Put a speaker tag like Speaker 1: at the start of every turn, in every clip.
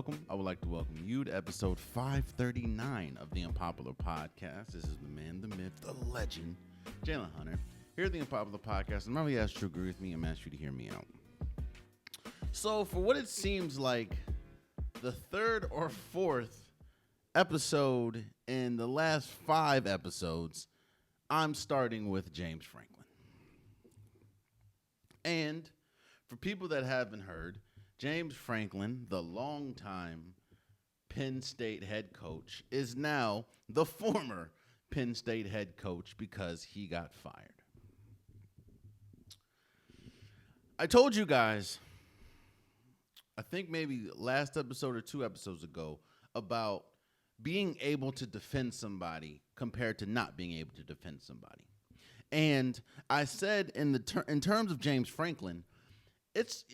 Speaker 1: welcome. I would like to welcome you to episode 539 of the Unpopular Podcast. This is the man, the myth, the legend, Jalen Hunter. Here at the Unpopular Podcast, and remember you asked to agree with me and asked you to hear me out. So for what it seems like the third or fourth episode in the last 5 episodes, I'm starting with James Franklin. And for people that haven't heard, James Franklin, the longtime Penn State head coach, is now the former Penn State head coach because he got fired. I told you guys, I think maybe last episode or 2 episodes ago, about being able to defend somebody compared to not being able to defend somebody. And I said in terms of James Franklin, it's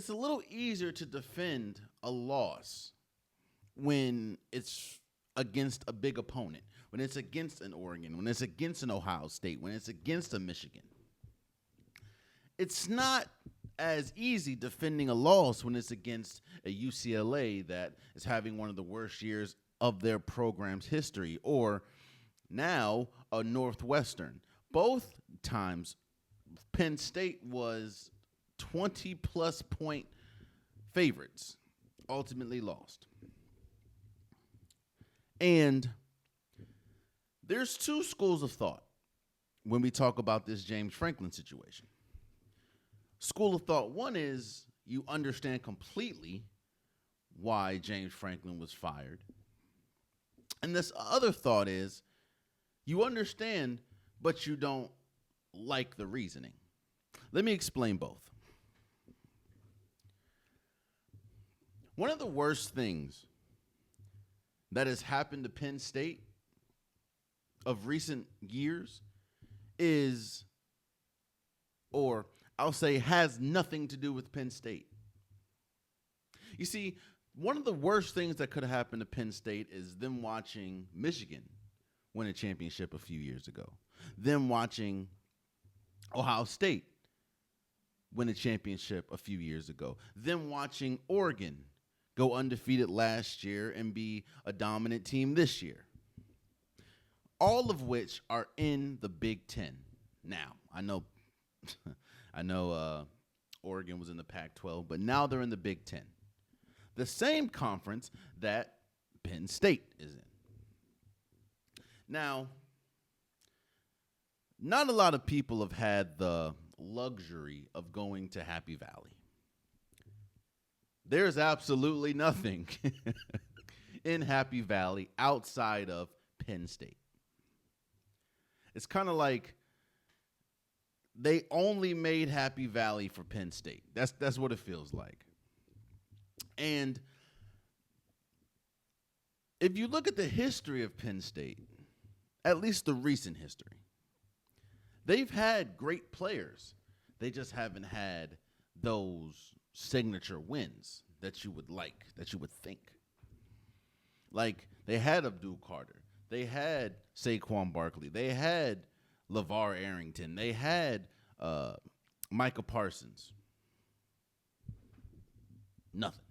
Speaker 1: a little easier to defend a loss when it's against a big opponent, when it's against an Oregon, when it's against an Ohio State, when it's against a Michigan. It's not as easy defending a loss when it's against a UCLA that is having one of the worst years of their program's history, or now a Northwestern. Both times, Penn State was 20-plus point favorites, ultimately lost. And there's 2 schools of thought when we talk about this James Franklin situation. School of thought 1 is you understand completely why James Franklin was fired. And this other thought is you understand, but you don't like the reasoning. Let me explain both. One of the worst things that has happened to Penn State of recent years is, or I'll say has nothing to do with Penn State. You see, one of the worst things that could have happened to Penn State is them watching Michigan win a championship a few years ago. Them watching Ohio State win a championship a few years ago. Them watching Oregon go undefeated last year and be a dominant team this year. All of which are in the Big Ten. Now, I know Oregon was in the Pac-12, but now they're in the Big Ten. The same conference that Penn State is in. Now, not a lot of people have had the luxury of going to Happy Valley. There's absolutely nothing in Happy Valley outside of Penn State. It's kind of like they only made Happy Valley for Penn State. That's what it feels like. And if you look at the history of Penn State, at least the recent history, they've had great players. They just haven't had those signature wins that you would like, that you would think. Like, they had Abdul Carter. They had Saquon Barkley. They had LeVar Arrington. They had Micah Parsons. Nothing.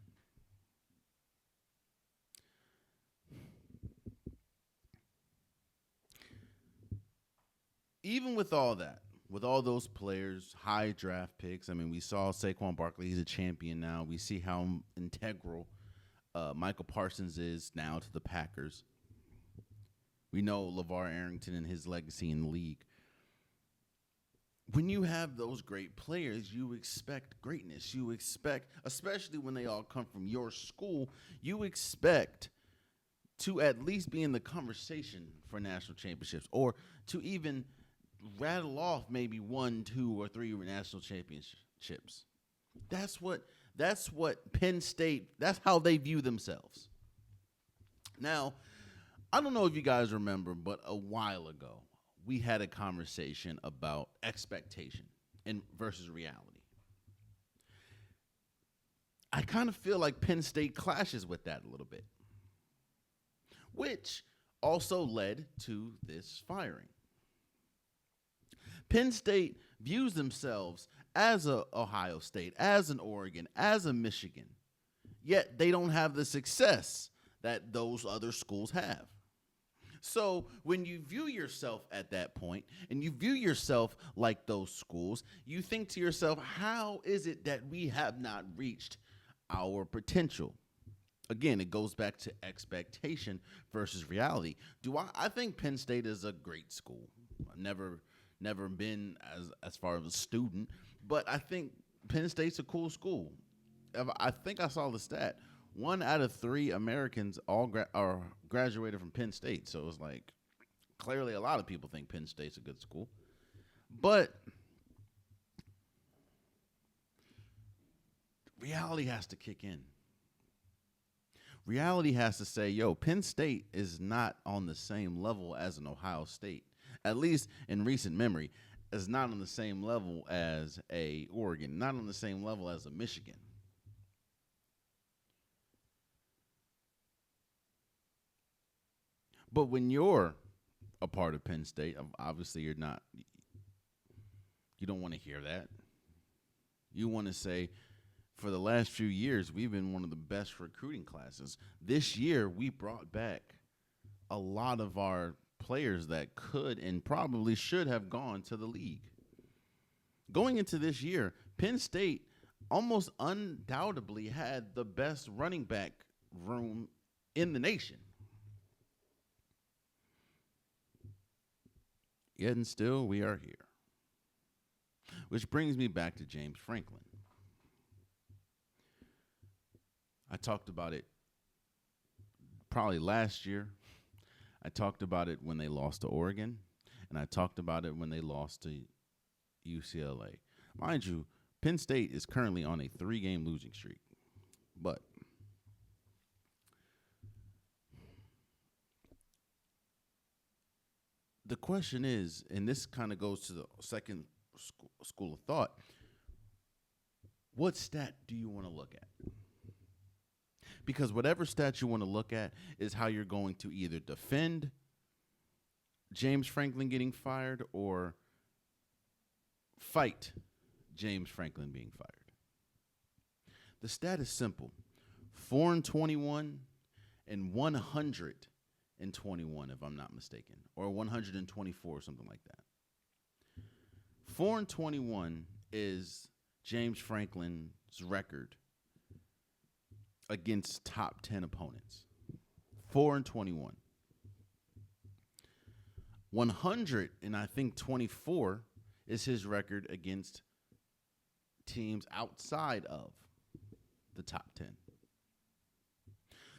Speaker 1: Even with all that, with all those players, high draft picks, I mean, we saw Saquon Barkley. He's a champion now. We see how integral Micah Parsons is now to the Packers. We know LeVar Arrington and his legacy in the league. When you have those great players, you expect greatness. You expect, especially when they all come from your school, you expect to at least be in the conversation for national championships, or to even rattle off maybe 1, 2, or 3 national championships. That's what Penn State, that's how they view themselves. Now, I don't know if you guys remember, but a while ago, we had a conversation about expectation versus reality. I kind of feel like Penn State clashes with that a little bit, which also led to this firing. Penn State views themselves as a Ohio State, as an Oregon, as a Michigan. yet they don't have the success that those other schools have. So when you view yourself at that point and you view yourself like those schools, you think to yourself, how is it that we have not reached our potential? Again, it goes back to expectation versus reality. I think Penn State is a great school. I've never been as far as a student, but I think Penn State's a cool school. I think I saw the stat. 1 out of 3 Americans all graduated from Penn State. So it's like clearly a lot of people think Penn State's a good school. But reality has to kick in. Reality has to say, yo, Penn State is not on the same level as an Ohio State. At least in recent memory, is not on the same level as a Oregon, not on the same level as a Michigan. But when you're a part of Penn State, obviously you're not. You don't want to hear that. You want to say, for the last few years, we've been one of the best recruiting classes. This year, we brought back a lot of our players that could and probably should have gone to the league. Going into this year, Penn State almost undoubtedly had the best running back room in the nation. Yet and still, we are here. Which brings me back to James Franklin. I talked about it probably last year. I talked about it when they lost to Oregon, and I talked about it when they lost to UCLA. Mind you, Penn State is currently on a 3-game losing streak. But the question is, and this kind of goes to the second school of thought, what stat do you want to look at? Because whatever stat you want to look at is how you're going to either defend James Franklin getting fired or fight James Franklin being fired. The stat is simple. 4-21 and 121, if I'm not mistaken, or 124, something like that. 4-21 is James Franklin's record against top 10 opponents. 4-21. 100 and I think 24 is his record against teams outside of the top 10.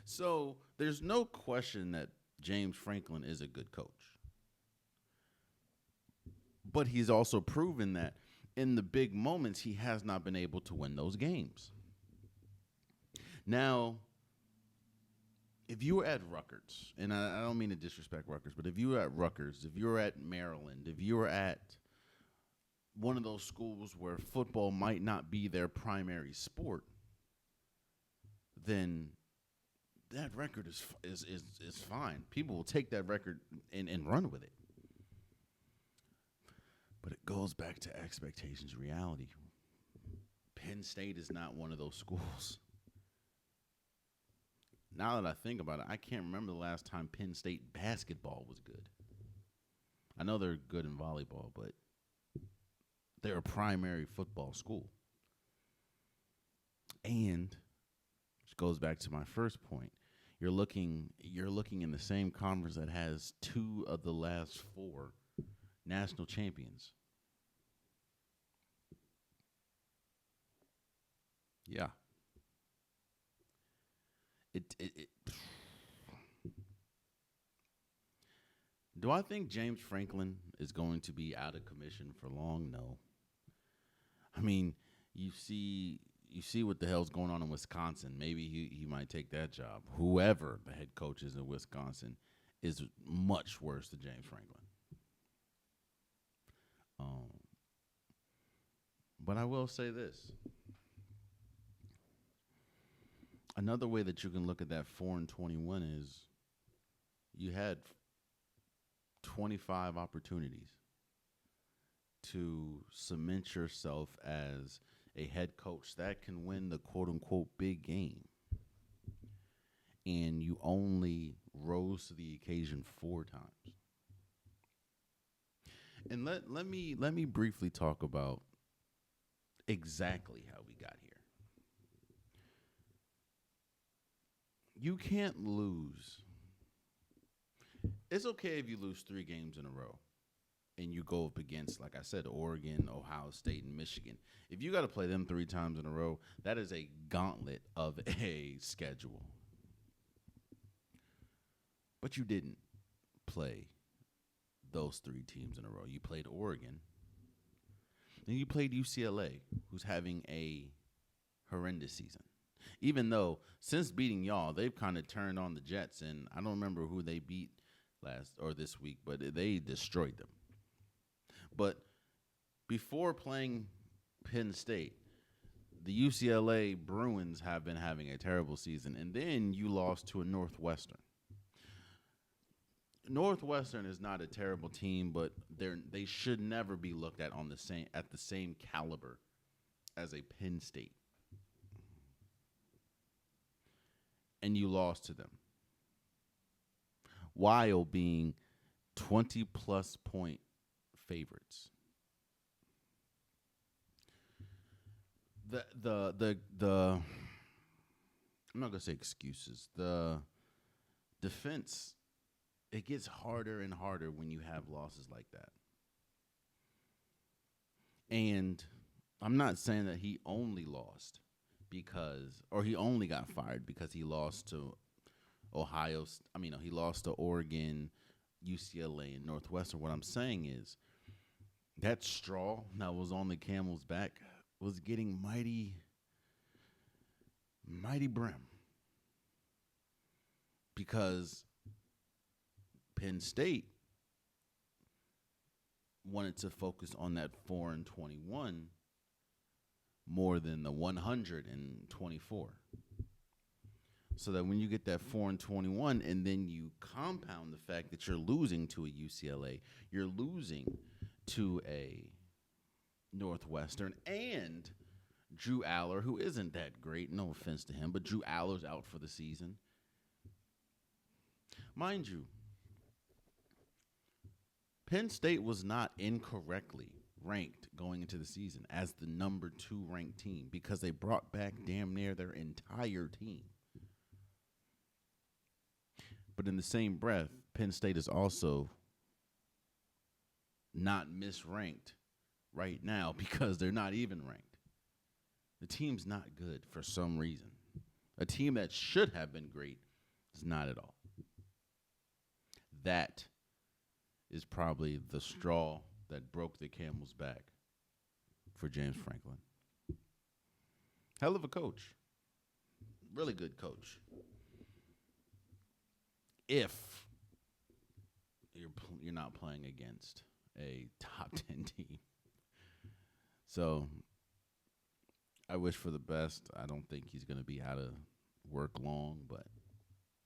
Speaker 1: So there's no question that James Franklin is a good coach. But he's also proven that in the big moments, he has not been able to win those games. Now, if you were at Rutgers, and I don't mean to disrespect Rutgers, but if you were at Rutgers, if you were at Maryland, if you were at one of those schools where football might not be their primary sport, then that record is fine. People will take that record and run with it. But it goes back to expectations, reality. Penn State is not one of those schools. Now that I think about it, I can't remember the last time Penn State basketball was good. I know they're good in volleyball, but they're a primary football school. And which goes back to my first point. You're looking in the same conference that has 2 of the last 4 national champions. Yeah. Do I think James Franklin is going to be out of commission for long? No. I mean, you see what the hell's going on in Wisconsin. Maybe he might take that job. Whoever the head coach is in Wisconsin is much worse than James Franklin. But I will say this. Another way that you can look at that 4-21 is you had 25 opportunities to cement yourself as a head coach that can win the quote-unquote big game. and you only rose to the occasion 4 times. And let me briefly talk about exactly how we got here. You can't lose. It's okay if you lose 3 games in a row and you go up against, like I said, Oregon, Ohio State, and Michigan. If you got to play them 3 times in a row, that is a gauntlet of a schedule. But you didn't play those 3 teams in a row. You played Oregon. Then you played UCLA, who's having a horrendous season. Even though since beating y'all, they've kind of turned on the Jets, and I don't remember who they beat last or this week, but they destroyed them. But before playing Penn State, the UCLA Bruins have been having a terrible season, and then you lost to a Northwestern. Northwestern is not a terrible team, but they should never be looked at the same caliber as a Penn State. And you lost to them while being 20-plus point favorites. The I'm not gonna say excuses. The defense, it gets harder and harder when you have losses like that. And I'm not saying that he only lost he only got fired because he lost to he lost to Oregon, UCLA, and Northwestern. What I'm saying is that straw that was on the camel's back was getting mighty brim. Because Penn State wanted to focus on that 4-21 more than the 124. So that when you get that 4-21 and then you compound the fact that you're losing to a UCLA, you're losing to a Northwestern, and Drew Aller, who isn't that great, no offense to him, but Drew Aller's out for the season. Mind you, Penn State was not incorrectly ranked going into the season as the number 2 ranked team because they brought back damn near their entire team. But in the same breath, Penn State is also not misranked right now because they're not even ranked. The team's not good for some reason. A team that should have been great is not at all. That is probably the straw that broke the camel's back for James Franklin. Hell of a coach. Really good coach. If you're not playing against a top 10 team. So I wish for the best. I don't think he's going to be out of work long, but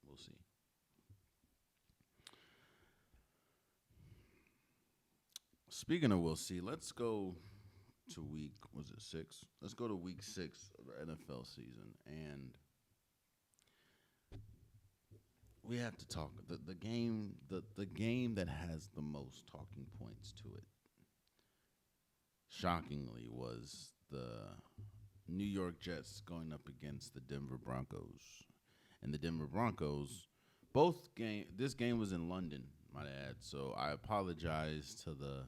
Speaker 1: we'll see. Speaking of we'll see, let's go to week 6? Let's go to week 6 of the NFL season. And we have to talk the game that has the most talking points to it. Shockingly, was the New York Jets going up against the Denver Broncos, and the Denver Broncos. This game was in London, might add. So I apologize to the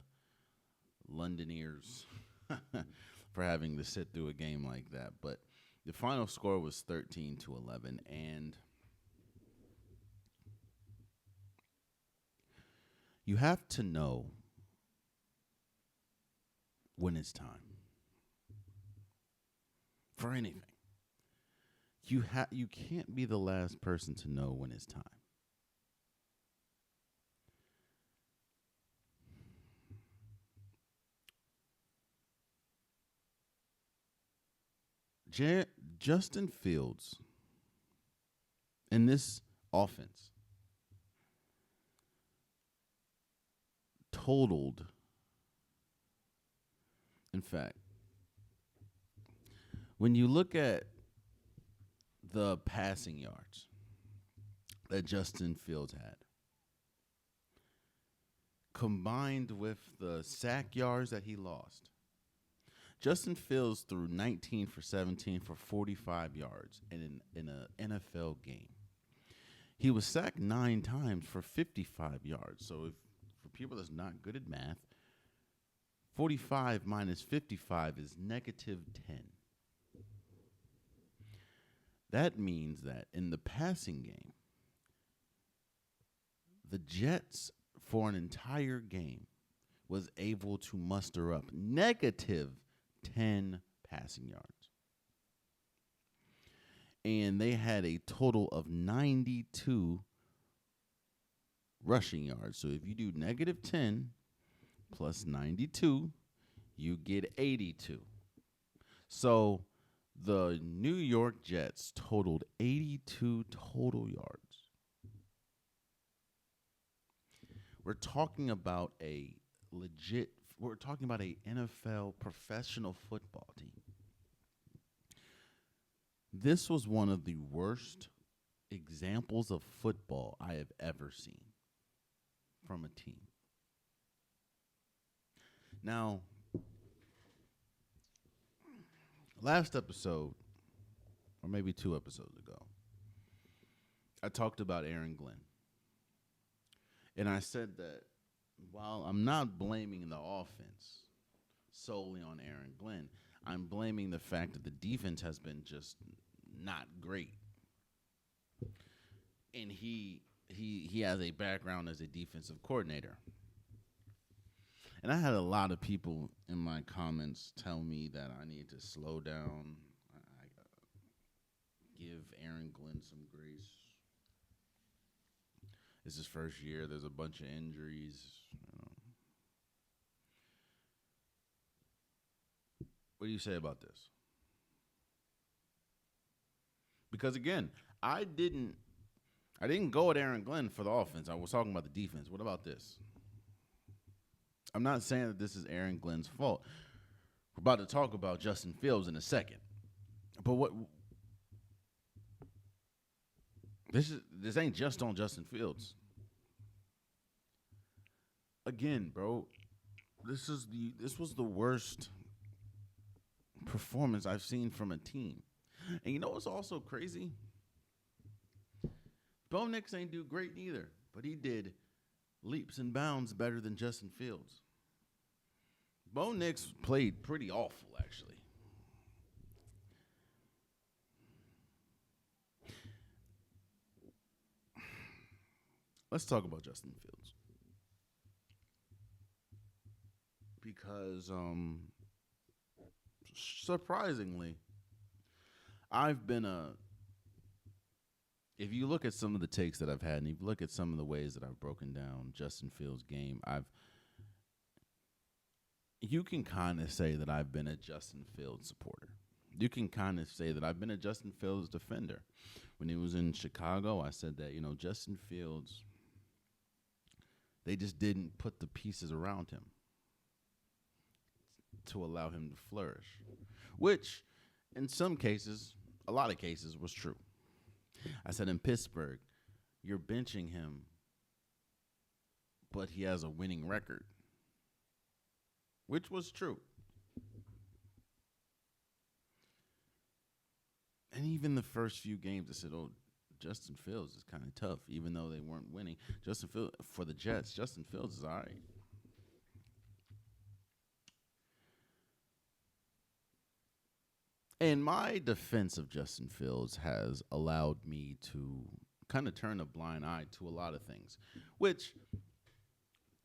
Speaker 1: Londoneers for having to sit through a game like that. But the final score was 13-11, and you have to know when it's time for anything. You can't be the last person to know when it's time. Justin Fields in this offense totaled, in fact, when you look at the passing yards, that Justin Fields had, combined with the sack yards that he lost, Justin Fields threw 19 for 17 for 45 yards in an NFL game. He was sacked 9 times for 55 yards. So if for people that's not good at math, 45 minus 55 is negative 10. That means that in the passing game, the Jets, for an entire game, was able to muster up negative 10 passing yards. And they had a total of 92 rushing yards. So if you do negative 10 plus 92, you get 82. So the New York Jets totaled 82 total yards. We're talking about we're talking about a NFL professional football team. This was one of the worst examples of football I have ever seen from a team. Now, last episode, or maybe 2 episodes ago, I talked about Aaron Glenn. And I said that while I'm not blaming the offense solely on Aaron Glenn, I'm blaming the fact that the defense has been just not great. And he has a background as a defensive coordinator. And I had a lot of people in my comments tell me that I need to slow down, give Aaron Glenn some grace. It's his first year. There's a bunch of injuries. What do you say about this? Because again, I didn't go at Aaron Glenn for the offense. I was talking about the defense. What about this? I'm not saying that this is Aaron Glenn's fault. We're about to talk about Justin Fields in a second. But this ain't just on Justin Fields. Again, bro, this was the worst performance I've seen from a team. And you know what's also crazy? Bo Nix ain't do great neither, but he did leaps and bounds better than Justin Fields. Bo Nix played pretty awful, actually. Let's talk about Justin Fields. Because, surprisingly, if you look at some of the takes that I've had, and you look at some of the ways that I've broken down Justin Fields' game, you can kind of say that I've been a Justin Fields supporter. You can kind of say that I've been a Justin Fields defender. When he was in Chicago, I said that, Justin Fields, they just didn't put the pieces around him to allow him to flourish, which in some cases, a lot of cases, was true. I said in Pittsburgh, you're benching him, but he has a winning record, which was true. And even the first few games, I said, Justin Fields is kind of tough, even though they weren't winning. Justin Fields, for the Jets, Justin Fields is all right. And my defense of Justin Fields has allowed me to kind of turn a blind eye to a lot of things, which,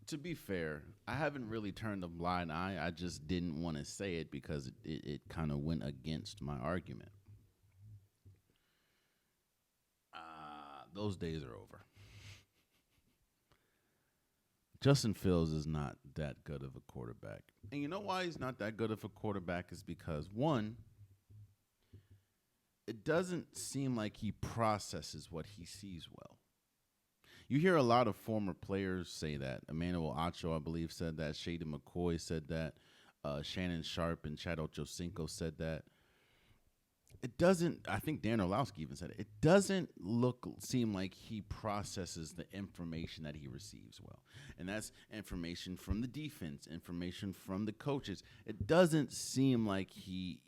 Speaker 1: to be fair, I haven't really turned a blind eye. I just didn't want to say it because it kind of went against my argument. Those days are over. Justin Fields is not that good of a quarterback. And you know why he's not that good of a quarterback is because, one, it doesn't seem like he processes what he sees well. You hear a lot of former players say that. Emmanuel Acho, I believe, said that. Shady McCoy said that. Shannon Sharp and Chad Ochocinco said that. it doesn't. I think Dan Orlowski even said it. It doesn't seem like he processes the information that he receives well, and that's information from the defense, information from the coaches. It doesn't seem like he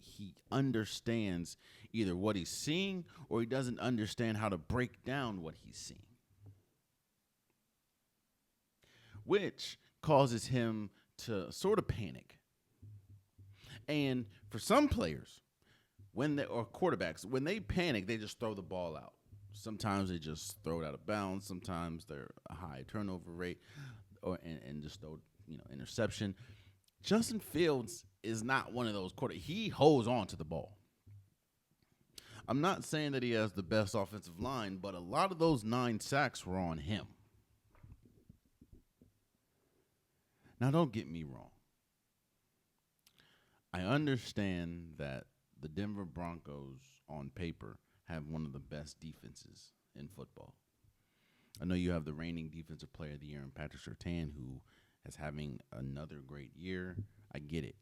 Speaker 1: understands either what he's seeing or he doesn't understand how to break down what he's seeing, which causes him to sort of panic. And for some players, or quarterbacks, when they panic, they just throw the ball out. Sometimes they just throw it out of bounds. Sometimes they're a high turnover rate, and just throw interception. Justin Fields is not one of those quarterbacks. He holds on to the ball. I'm not saying that he has the best offensive line, but a lot of those 9 sacks were on him. Now, don't get me wrong. I understand that the Denver Broncos, on paper, have one of the best defenses in football. I know you have the reigning Defensive Player of the Year in Patrick Surtain, who is having another great year. I get it.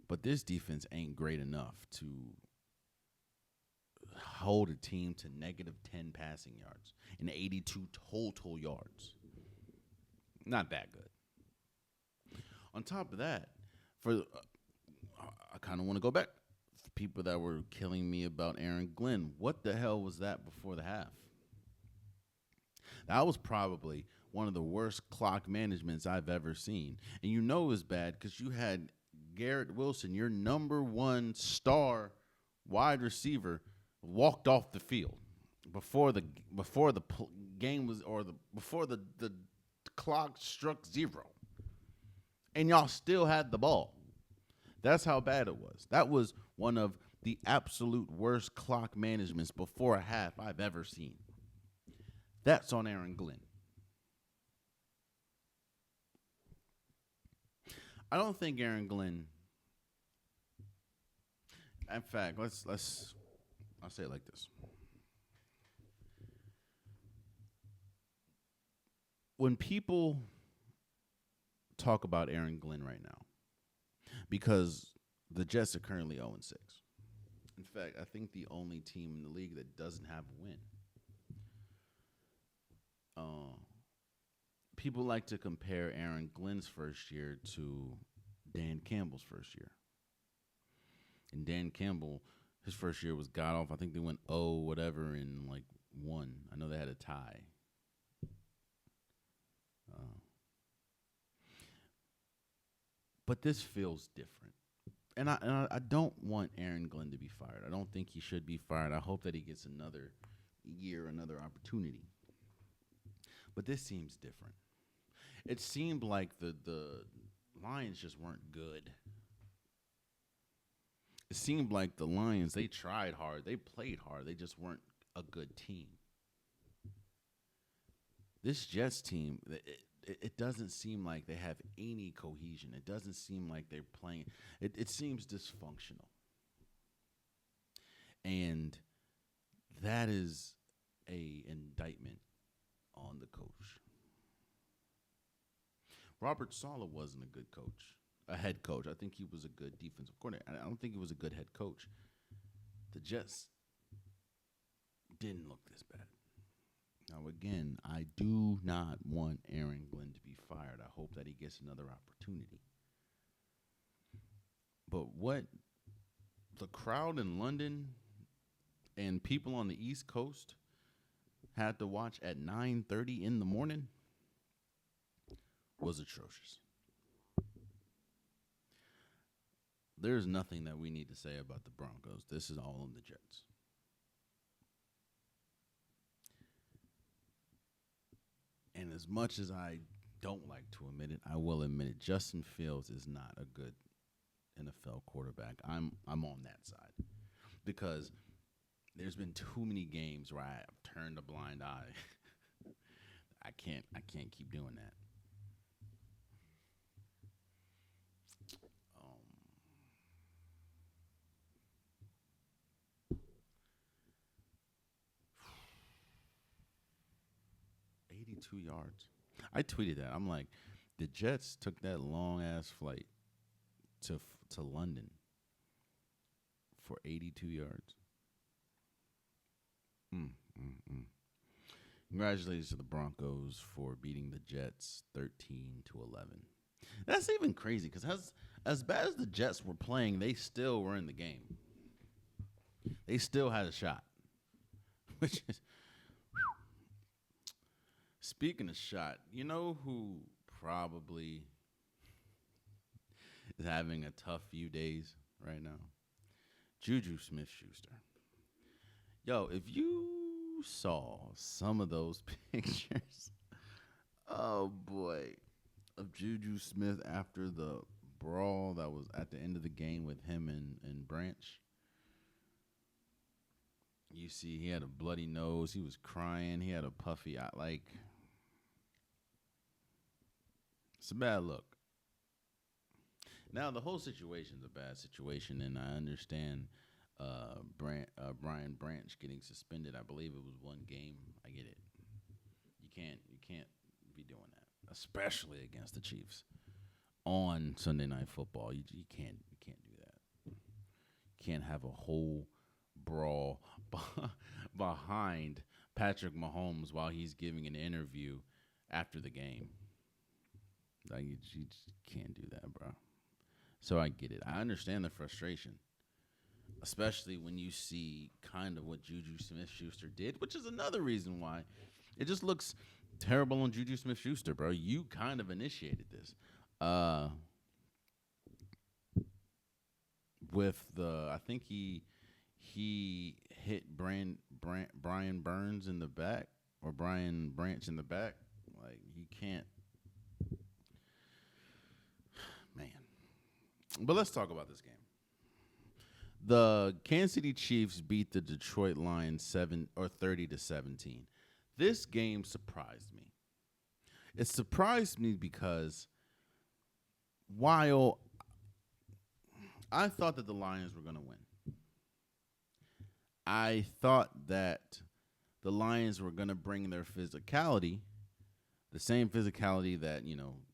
Speaker 1: But this defense ain't great enough to hold a team to negative 10 passing yards and 82 total yards. Not that good. On top of that, I kind of want to go back. For people that were killing me about Aaron Glenn, what the hell was that before the half? That was probably one of the worst clock managements I've ever seen. And you know it was bad because you had Garrett Wilson, your number 1 star wide receiver, walked off the field before the game was, or before the clock struck 0. And y'all still had the ball. That's how bad it was. That was one of the absolute worst clock managements before a half I've ever seen. That's on Aaron Glenn. I don't think Aaron Glenn. In fact, I'll say it like this. When people talk about Aaron Glenn right now, because the Jets are currently 0-6. In fact, I think the only team in the league that doesn't have a win. People like to compare Aaron Glenn's first year to Dan Campbell's first year. And Dan Campbell, his first year was god off. I think they went 0 whatever and 1. I know they had a tie. But this feels different. And I don't want Aaron Glenn to be fired. I don't think he should be fired. I hope that he gets another year, another opportunity. But this seems different. It seemed like the Lions just weren't good. It seemed like the Lions, they tried hard. They played hard. They just weren't a good team. This Jets team, it doesn't seem like they have any cohesion. It doesn't seem like they're playing. It seems dysfunctional. And that is a indictment on the coach. Robert Saleh wasn't a good coach, a head coach. I think he was a good defensive coordinator. I don't think he was a good head coach. The Jets didn't look this bad. Now, again, I do not want Aaron Glenn to be fired. I hope that he gets another opportunity. But what the crowd in London and people on the East Coast had to watch at 9:30 in the morning was atrocious. There's nothing that we need to say about the Broncos. This is all on the Jets. And as much as I don't like to admit it, I will admit it. Justin Fields is not a good NFL quarterback. I'm on that side because there's been too many games where I've turned a blind eye. I can't keep doing that. 82 yards. I tweeted that. I'm like, the Jets took that long ass flight to London for 82 yards. Mm, mm, mm. Congratulations to the Broncos for beating the Jets 13-11. That's even crazy because as bad as the Jets were playing, they still were in the game. They still had a shot. Which is, speaking of shot, you know who probably is having a tough few days right now? JuJu Smith-Schuster. Yo, if you saw some of those pictures, oh boy, of JuJu Smith after the brawl that was at the end of the game with him and Branch. You see, he had a bloody nose. He was crying. He had a puffy eye. Like, it's a bad look. Now, the whole situation's a bad situation, and I understand Brian Branch getting suspended. I believe it was one game. I get it. You can't be doing that, especially against the Chiefs on Sunday Night Football. You can't do that. You can't have a whole brawl behind Patrick Mahomes while he's giving an interview after the game. Like, you just can't do that, bro. So I get it. I understand the frustration, especially when you see kind of what JuJu Smith-Schuster did, which is another reason why it just looks terrible on JuJu Smith-Schuster, bro. You kind of initiated this. With I think he hit Brian Burns in the back, or Brian Branch in the back. Like, he can't. Man. But let's talk about this game. The Kansas City Chiefs beat the Detroit Lions 30-17. This game surprised me. It surprised me because while I thought that the Lions were going to win, I thought that the Lions were going to bring their physicality, the same physicality that,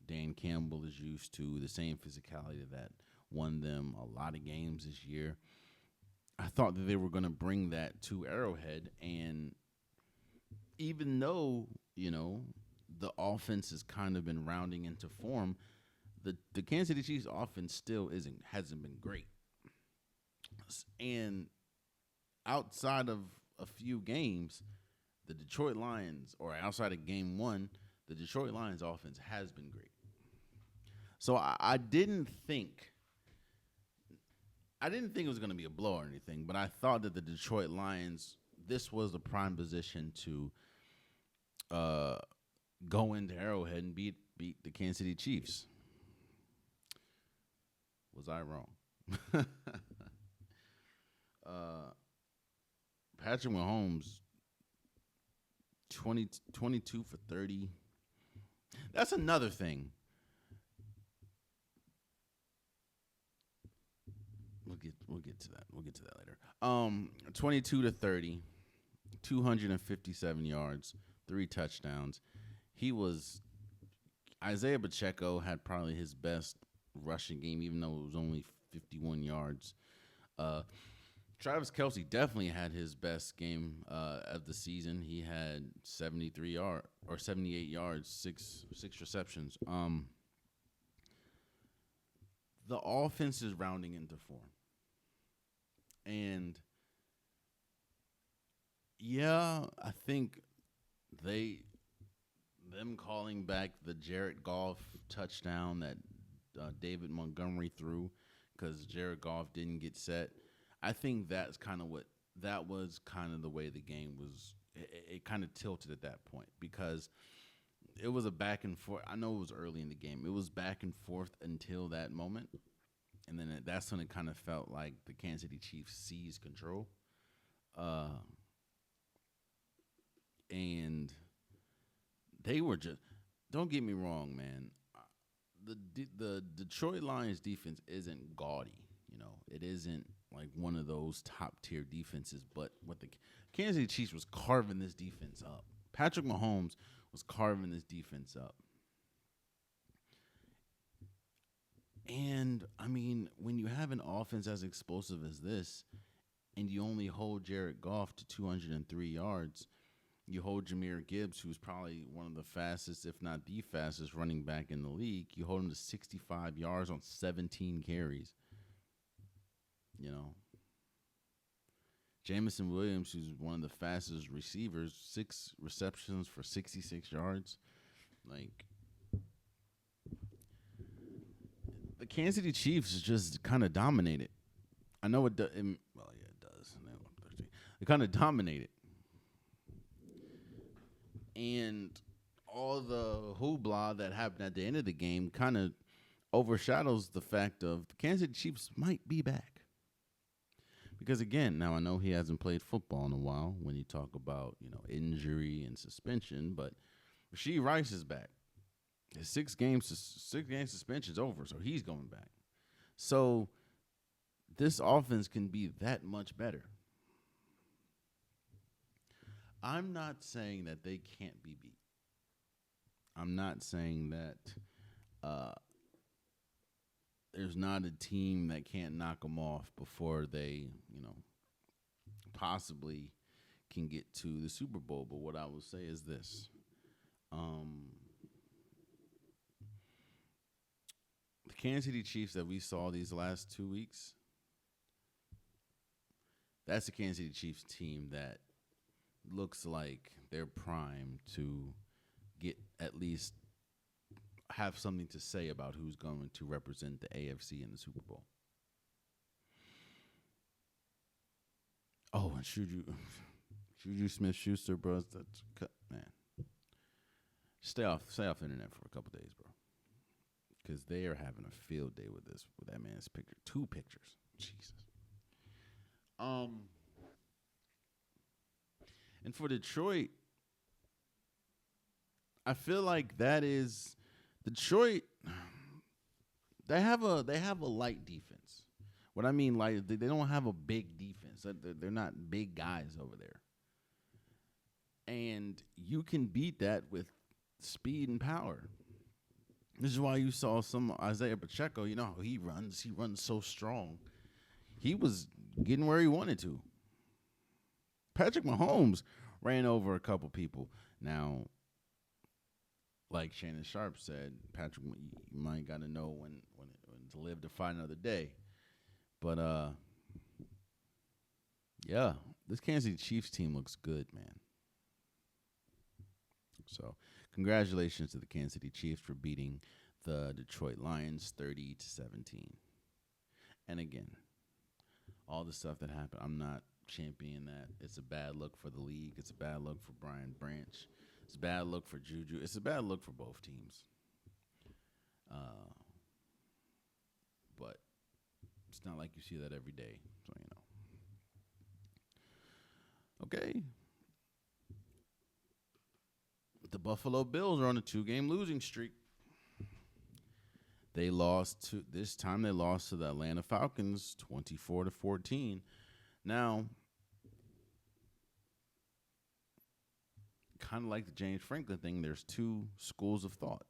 Speaker 1: Dan Campbell is used to, the same physicality that won them a lot of games this year. I thought that they were going to bring that to Arrowhead, and even though, the offense has kind of been rounding into form, the Kansas City Chiefs offense still hasn't been great. And outside of a few games, the Detroit Lions, or outside of game one, the Detroit Lions offense has been great. So I didn't think it was going to be a blow or anything, but I thought that the Detroit Lions, this was the prime position to go into Arrowhead and beat the Kansas City Chiefs. Was I wrong? Patrick Mahomes, 22 for 30. That's another thing. We'll get to that. We'll get to that later. 22 to 30, 257 yards, 3 touchdowns. Isaiah Pacheco had probably his best rushing game, even though it was only 51 yards. Travis Kelce definitely had his best game of the season. He had 78 yards, six receptions. The offense is rounding into form. And yeah, I think them calling back the Jared Goff touchdown that David Montgomery threw because Jared Goff didn't get set. I think that was kind of the way the game was. It kind of tilted at that point because it was a back and forth. I know it was early in the game. It was back and forth until that moment. And then that's when it kind of felt like the Kansas City Chiefs seized control. And they were just, don't get me wrong, man. The Detroit Lions defense isn't gaudy. It isn't like one of those top tier defenses, but what the Kansas City Chiefs was carving this defense up. Patrick Mahomes was carving this defense up. And I mean, when you have an offense as explosive as this, and you only hold Jared Goff to 203 yards, you hold Jahmyr Gibbs, who's probably one of the fastest, if not the fastest, running back in the league. You hold him to 65 yards on 17 carries. You know, Jamison Williams, who's one of the fastest receivers, 6 receptions for 66 yards. Like, the Kansas City Chiefs just kind of dominated. I know it does. Well, yeah, it does. They kind of dominated. And all the hoopla that happened at the end of the game kind of overshadows the fact of the Kansas City Chiefs might be back. Because, again, now I know he hasn't played football in a while when you talk about, injury and suspension, but Rashee Rice is back. His 6-game suspension's over, so he's going back. So this offense can be that much better. I'm not saying that they can't be beat. I'm not saying that there's not a team that can't knock them off before they, possibly can get to the Super Bowl. But what I will say is this. The Kansas City Chiefs that we saw these last 2 weeks, that's the Kansas City Chiefs team that looks like they're primed to get at least have something to say about who's going to represent the AFC in the Super Bowl. Oh, and JuJu Smith-Schuster, bro. Man. Stay off the internet for a couple days, bro. Because they are having a field day with that man's picture. 2 pictures. Jesus. And for Detroit, I feel like that is Detroit. They have a light defense. What I mean, like, they don't have a big defense. They're not big guys over there. And you can beat that with speed and power. This is why you saw some Isaiah Pacheco. You know how he runs. He runs so strong. He was getting where he wanted to. Patrick Mahomes ran over a couple people. Now, like Shannon Sharp said, Patrick, you might got to know when to live to fight another day. But, yeah, this Kansas City Chiefs team looks good, man. So, congratulations to the Kansas City Chiefs for beating the Detroit Lions 30-17. And again, all the stuff that happened, I'm not championing that. It's a bad look for the league. It's a bad look for Brian Branch. It's a bad look for JuJu. It's a bad look for both teams. But it's not like you see that every day. So, Okay. The Buffalo Bills are on a 2-game losing streak. They lost to the Atlanta Falcons 24-14. Now, kind of like the James Franklin thing, there's 2 schools of thought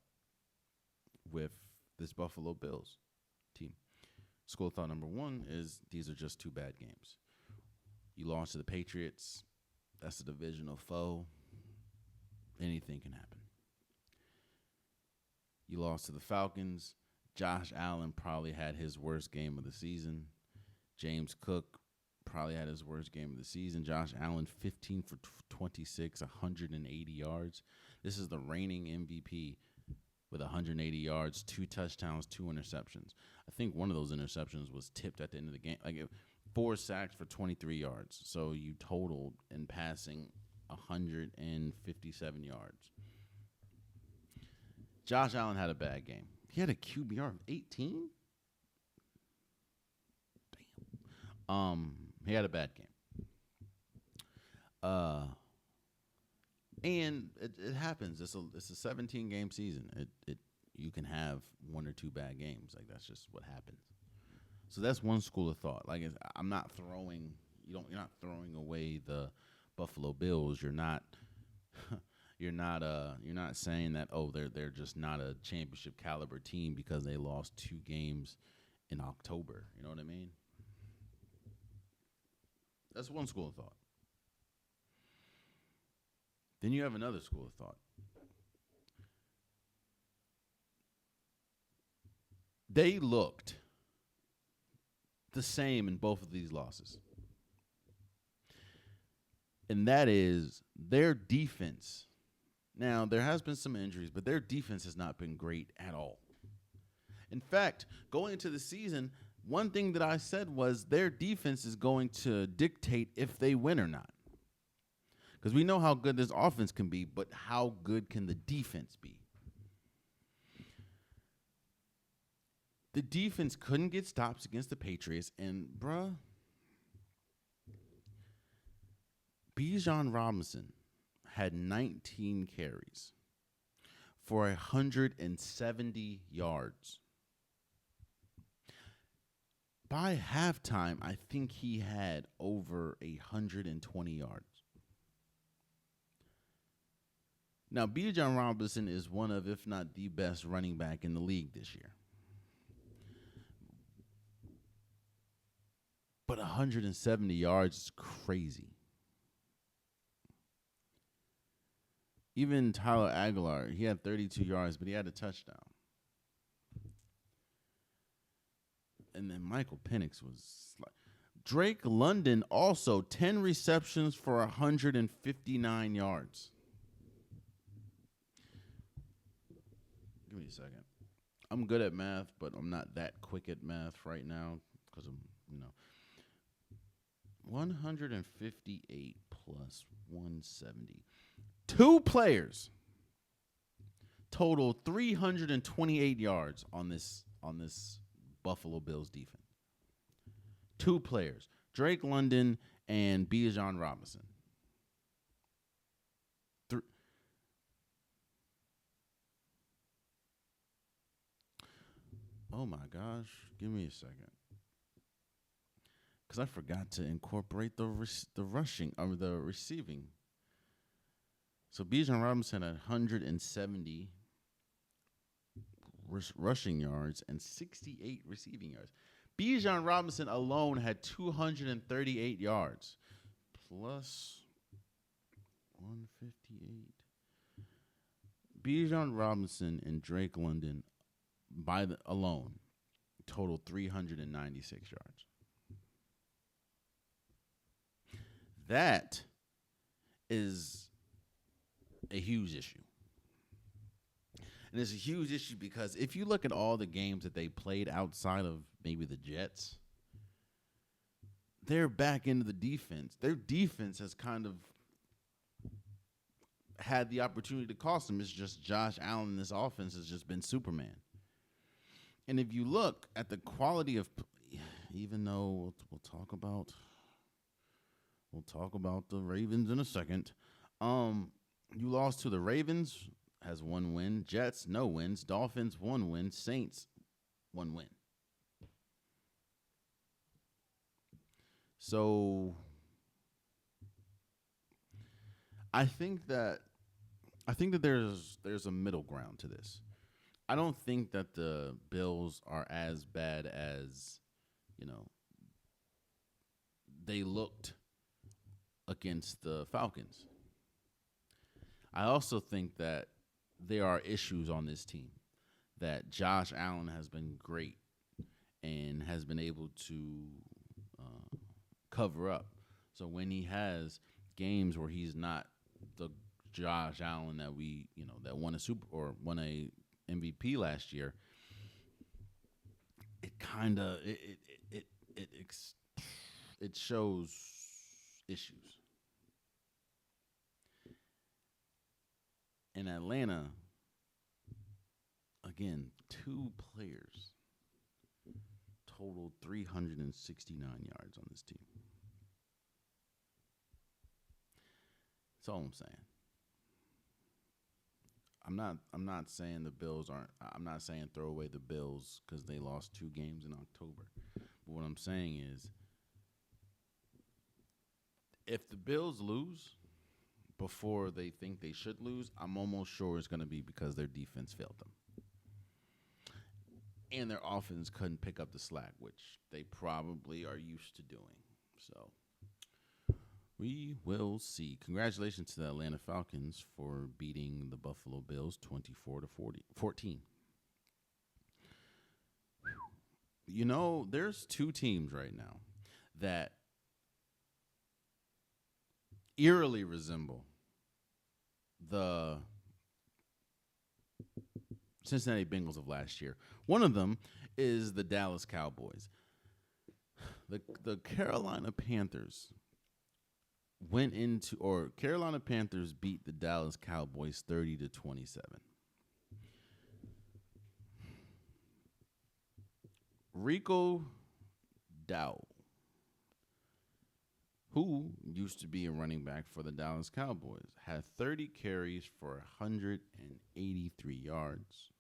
Speaker 1: with this Buffalo Bills team. School of thought number 1 is these are just 2 bad games. You lost to the Patriots. That's a divisional foe. Anything can happen. You lost to the Falcons. Josh Allen probably had his worst game of the season. James Cook probably had his worst game of the season. Josh Allen, 15 for 26, 180 yards. This is the reigning MVP with 180 yards, 2 touchdowns, 2 interceptions. I think one of those interceptions was tipped at the end of the game. 4 sacks for 23 yards. So you totaled in passing 157 yards. Josh Allen had a bad game. He had a QBR of 18? Damn. He had a bad game. And it happens. It's a 17-game season. You can have 1 or 2 bad games. Like, that's just what happens. So that's one school of thought. Like, you're not throwing away the Buffalo Bills. You're not you're not saying that they're just not a championship caliber team because they lost 2 games in October. You know what I mean? That's one school of thought. Then you have another school of thought. They looked the same in both of these losses. And that is their defense. Now, there has been some injuries, but their defense has not been great at all. In fact, going into the season, one thing that I said was their defense is going to dictate if they win or not. Because we know how good this offense can be, but how good can the defense be? The defense couldn't get stops against the Patriots, and, bruh, Bijan Robinson had 19 carries for 170 yards. By halftime, I think he had over 120 yards. Now, Bijan Robinson is one of, if not the best running back in the league this year. But 170 yards is crazy. Even Tyler Aguilar, he had 32 yards, but he had a touchdown. And then Michael Penix was like, Drake London also 10 receptions for 159 yards. Give me a second. I'm good at math, but I'm not that quick at math right now because I'm, 158 plus 170. 2 players total 328 yards on this Buffalo Bills defense. 2 players, Drake London and Bijan Robinson. Oh my gosh, give me a second. Because I forgot to incorporate the rushing, or the receiving. So Bijan Robinson had 170 rushing yards and 68 receiving yards. Bijan Robinson alone had 238 yards plus 158. Bijan Robinson and Drake London alone totaled 396 yards. That is a huge issue. And it's a huge issue because if you look at all the games that they played outside of maybe the Jets, they're back into the defense. Their defense has kind of had the opportunity to cost them. It's just Josh Allen, this offense has just been Superman. And if you look at the quality of, even though we'll talk about the Ravens in a second. You lost to the Ravens, has 1 win. Jets, no wins. Dolphins, 1 win. Saints, 1 win. So I think that there's a middle ground to this. I don't think that the Bills are as bad as, they looked against the Falcons. I also think that there are issues on this team, that Josh Allen has been great and has been able to cover up. So when he has games where he's not the Josh Allen that that won a MVP last year, it kind of it shows issues. In Atlanta, again, 2 players totaled 369 yards on this team. That's all I'm saying. I'm not saying the Bills aren't. I'm not saying throw away the Bills because they lost 2 games in October. But what I'm saying is, if the Bills lose before they think they should lose, I'm almost sure it's going to be because their defense failed them. And their offense couldn't pick up the slack, which they probably are used to doing. So we will see. Congratulations to the Atlanta Falcons for beating the Buffalo Bills 24-14. You know, there's two teams right now that eerily resemble the Cincinnati Bengals of last year. One of them is the Dallas Cowboys. The Carolina Panthers Carolina Panthers beat the Dallas Cowboys 30-27. Rico Dowdle, who used to be a running back for the Dallas Cowboys, had 30 carries for 183 yards.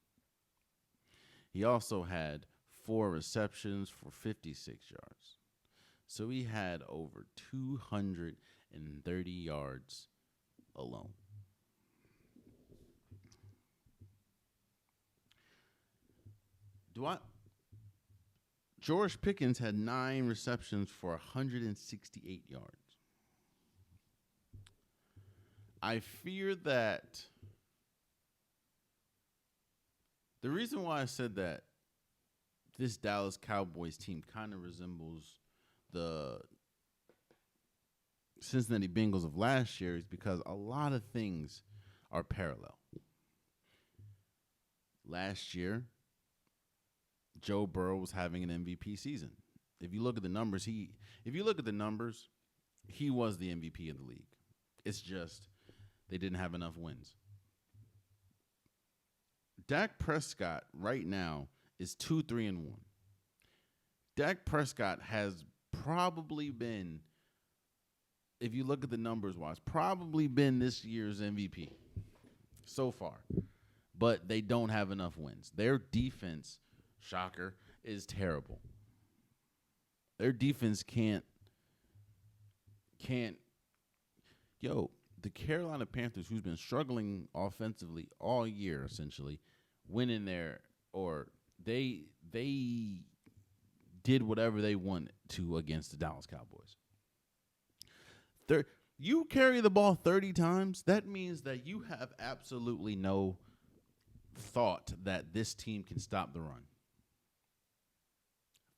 Speaker 1: He also had 4 receptions for 56 yards. So he had over 230 yards alone. George Pickens had 9 receptions for 168 yards. I fear that the reason why I said that this Dallas Cowboys team kind of resembles the Cincinnati Bengals of last year is because a lot of things are parallel. Last year, Joe Burrow was having an MVP season. If you look at the numbers, he was the MVP of the league. It's just they didn't have enough wins. Dak Prescott right now is 2-3-1. Dak Prescott has probably been, if you look at the numbers wise, probably been this year's MVP so far. But they don't have enough wins. Their defense, shocker, is terrible. Their defense can't. The Carolina Panthers, who's been struggling offensively all year, essentially, went in there, or they did whatever they wanted to against the Dallas Cowboys. You carry the ball 30 times, that means that you have absolutely no thought that this team can stop the run.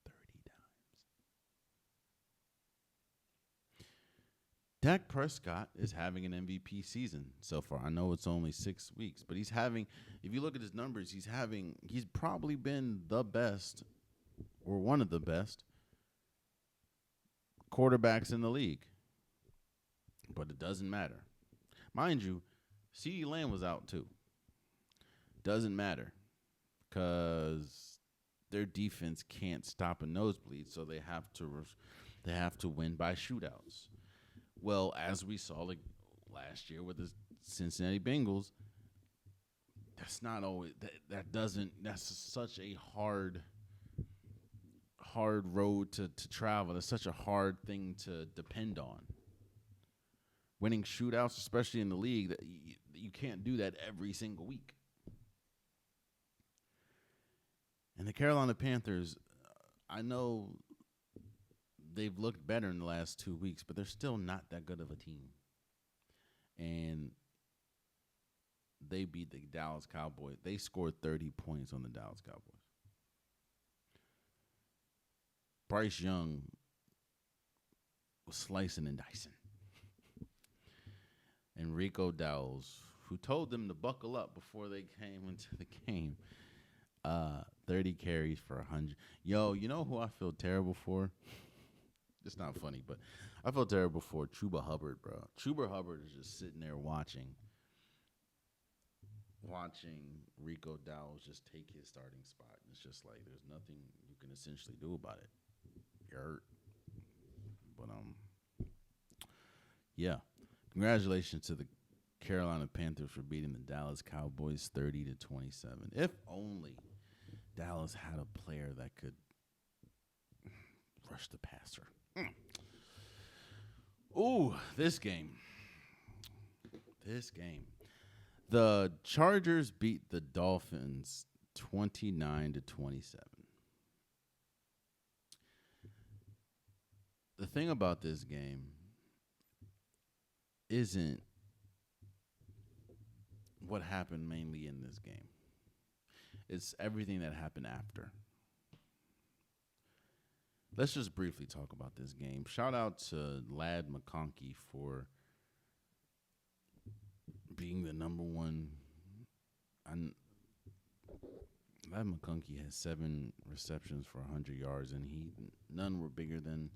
Speaker 1: 30 times. Dak Prescott is having an MVP season so far. I know it's only 6 weeks, but if you look at his numbers, he's probably been the best or one of the best quarterbacks in the league. But it doesn't matter. Mind you, CeeDee Lamb was out too. Doesn't matter because their defense can't stop a nosebleed, so they have to win by shootouts. Well, as we saw last year with the Cincinnati Bengals, that's not always that's such a hard road to travel. It's such a hard thing to depend on. Winning shootouts, especially in the league, that you can't do that every single week. And the Carolina Panthers, I know they've looked better in the last 2 weeks, but they're still not that good of a team. And they beat the Dallas Cowboys. They scored 30 points on the Dallas Cowboys. Bryce Young was slicing and dicing. And Rico Dowdles, who told them to buckle up before they came into the game, 30 carries for 100. Yo, you know who I feel terrible for? It's not funny, but I feel terrible for Chuba Hubbard, bro. Chuba Hubbard is just sitting there watching Rico Dowdles just take his starting spot. And it's just like there's nothing you can essentially do about it. You're hurt. But yeah. Congratulations to the Carolina Panthers for beating the Dallas Cowboys 30-27. If only Dallas had a player that could rush the passer. Ooh, this game. This game. The Chargers beat the Dolphins 29-27. The thing about this game isn't what happened mainly in this game. It's everything that happened after. Let's just briefly talk about this game. Shout out to Lad McConkey for being the number one. Lad McConkey has 7 receptions for 100 yards, and none were bigger than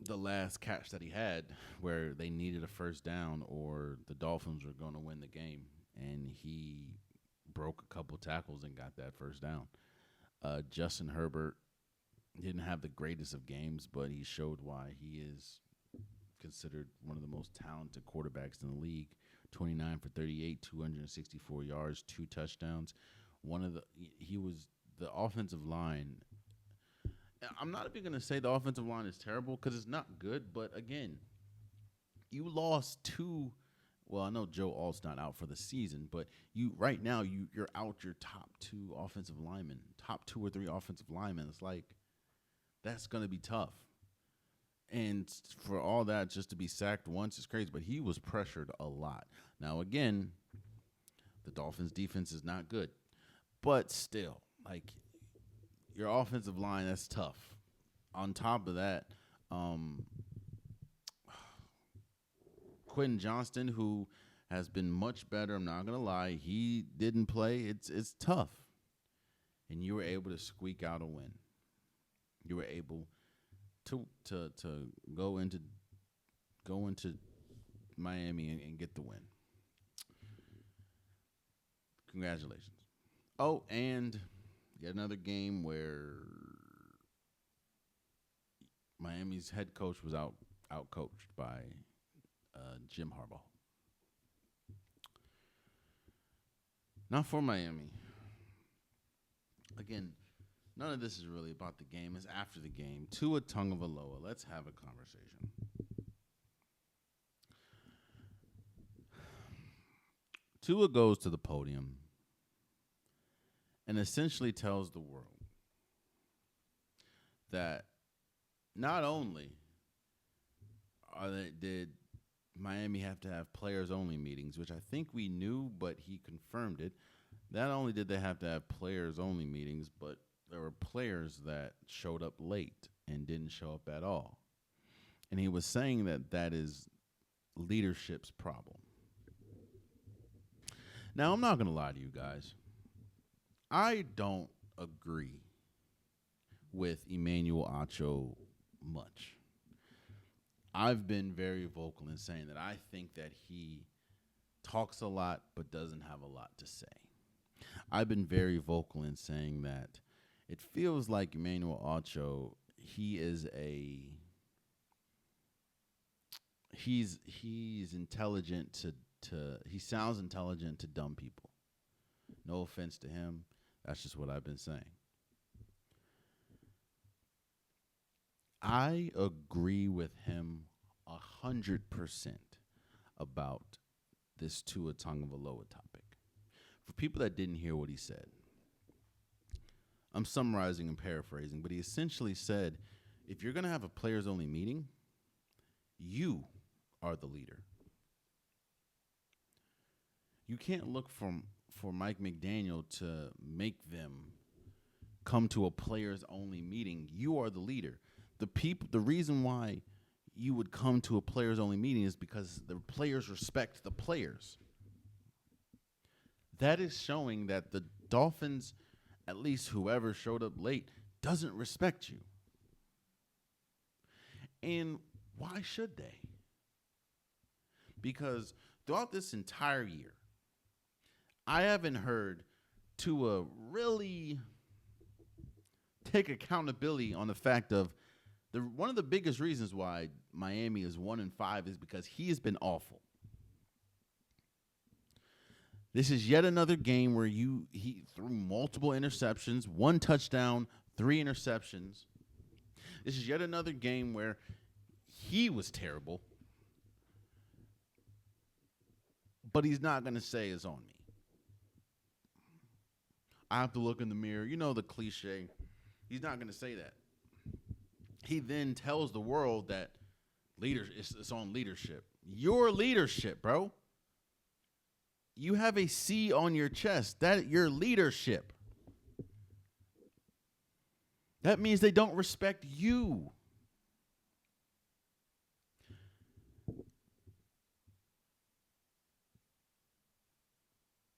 Speaker 1: the last catch that he had where they needed a first down or the Dolphins were going to win the game, and he broke a couple tackles and got that first down. Justin Herbert didn't have the greatest of games, but he showed why he is considered one of the most talented quarterbacks in the league. 29 for 38, 264 yards, 2 touchdowns. He was the offensive line. I'm not even going to say the offensive line is terrible because it's not good, but again, you lost 2. Well, I know Joe Alt's not out for the season, but right now you're out your top 2 offensive linemen, top 2 or 3 offensive linemen. It's like that's going to be tough. And for all that, just to be sacked once is crazy, but he was pressured a lot. Now, again, the Dolphins' defense is not good, but still, like, your offensive line, that's tough. On top of that, Quentin Johnston, who has been much better, I'm not going to lie, he didn't play. It's tough. And you were able to squeak out a win. You were able to go into Miami and get the win. Congratulations. Oh, and yet another game where Miami's head coach was out-coached by Jim Harbaugh. Not for Miami. Again, none of this is really about the game. It's after the game. Tua Tagovailoa. Let's have a conversation. Tua goes to the podium and essentially tells the world that not only did Miami have to have players-only meetings, which I think we knew, but he confirmed it. Not only did they have to have players-only meetings, but there were players that showed up late and didn't show up at all. And he was saying that is leadership's problem. Now, I'm not going to lie to you guys. I don't agree with Emmanuel Acho much. I've been very vocal in saying that I think that he talks a lot but doesn't have a lot to say. I've been very vocal in saying that it feels like Emmanuel Acho, he's intelligent he sounds intelligent to dumb people. No offense to him. That's just what I've been saying. I agree with him 100% about this Tua Tagovailoa topic. For people that didn't hear what he said, I'm summarizing and paraphrasing, but he essentially said, if you're going to have a players-only meeting, you are the leader. You can't look for Mike McDaniel to make them come to a players-only meeting. You are the leader. The reason why you would come to a players-only meeting is because the players respect the players. That is showing that the Dolphins, at least whoever showed up late, doesn't respect you. And why should they? Because throughout this entire year, I haven't heard Tua really take accountability on the fact of one of the biggest reasons why Miami is 1-5 is because he has been awful. This is yet another game where he threw multiple interceptions, 1 touchdown, 3 interceptions. This is yet another game where he was terrible. but he's not going to say it's on me. I have to look in the mirror. You know the cliche. He's not going to say that. He then tells the world that it's on leadership. Your leadership, bro. You have a C on your chest. That your leadership. That means they don't respect you.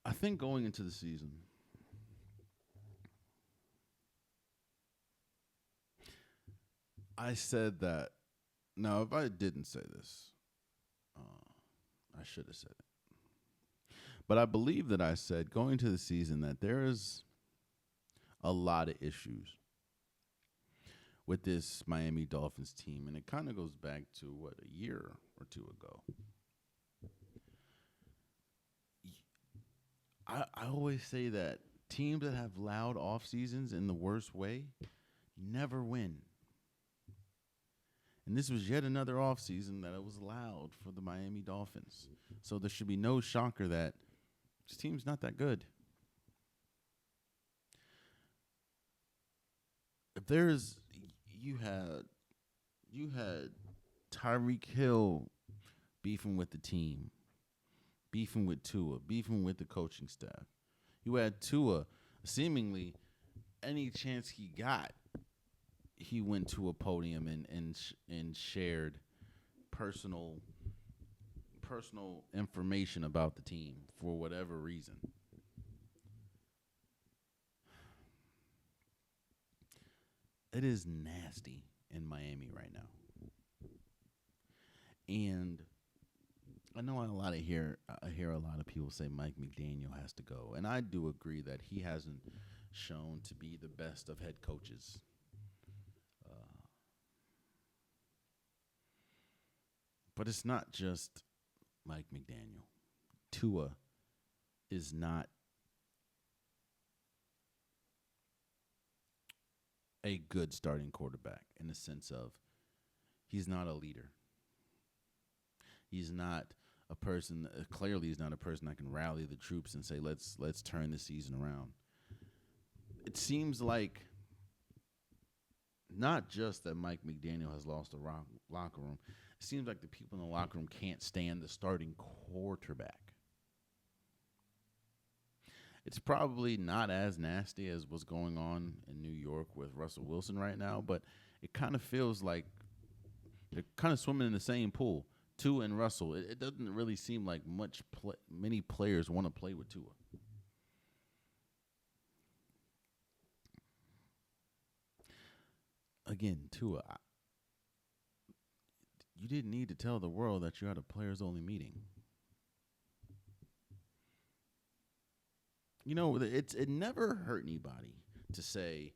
Speaker 1: I think going into the season, I said that. Now, if I didn't say this, I should have said it. But I believe that I said going into the season that there is a lot of issues with this Miami Dolphins team. And it kind of goes back to, a year or two ago. I always say that teams that have loud off seasons in the worst way never win. And this was yet another offseason that it was loud for the Miami Dolphins. So there should be no shocker that this team's not that good. If there's you had Tyreek Hill beefing with the team, beefing with Tua, beefing with the coaching staff. You had Tua seemingly any chance he got, he went to a podium and shared personal information about the team for whatever reason. It is nasty in Miami right now. And I know I hear a lot of people say Mike McDaniel has to go. And I do agree that he hasn't shown to be the best of head coaches. But it's not just Mike McDaniel. Tua is not a good starting quarterback in the sense of he's not a leader. He's not a person, clearly he's not a person that can rally the troops and say, let's turn the season around. It seems like not just that Mike McDaniel has lost the locker room. It seems like the people in the locker room can't stand the starting quarterback. It's probably not as nasty as what's going on in New York with Russell Wilson right now, but it kind of feels like they're kind of swimming in the same pool. Tua and Russell. It doesn't really seem like many players want to play with Tua. Again, Tua, you didn't need to tell the world that you had a players-only meeting. You know, it never hurt anybody to say,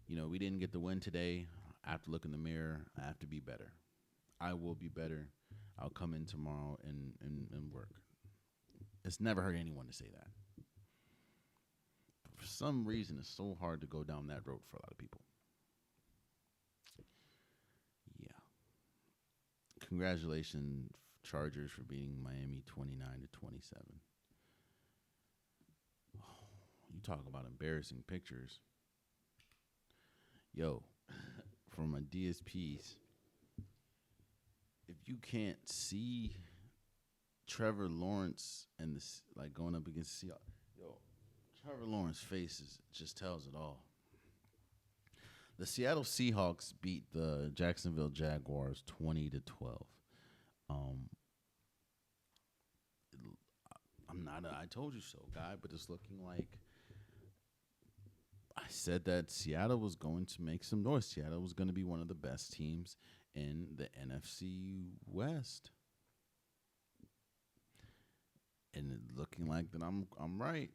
Speaker 1: we didn't get the win today. I have to look in the mirror. I have to be better. I will be better. I'll come in tomorrow and work. It's never hurt anyone to say that. But for some reason, it's so hard to go down that road for a lot of people. Yeah. Congratulations, Chargers, for beating Miami 29-27. You talk about embarrassing pictures. Yo, from my DSPs, if you can't see Trevor Lawrence and this going up against Seahawks, Trevor Lawrence's face just tells it all. The Seattle Seahawks beat the Jacksonville Jaguars 20-12. I'm not a I told you so guy, but it's looking like I said that Seattle was going to make some noise. Seattle was going to be one of the best teams in the NFC West. And it looking like that I'm right.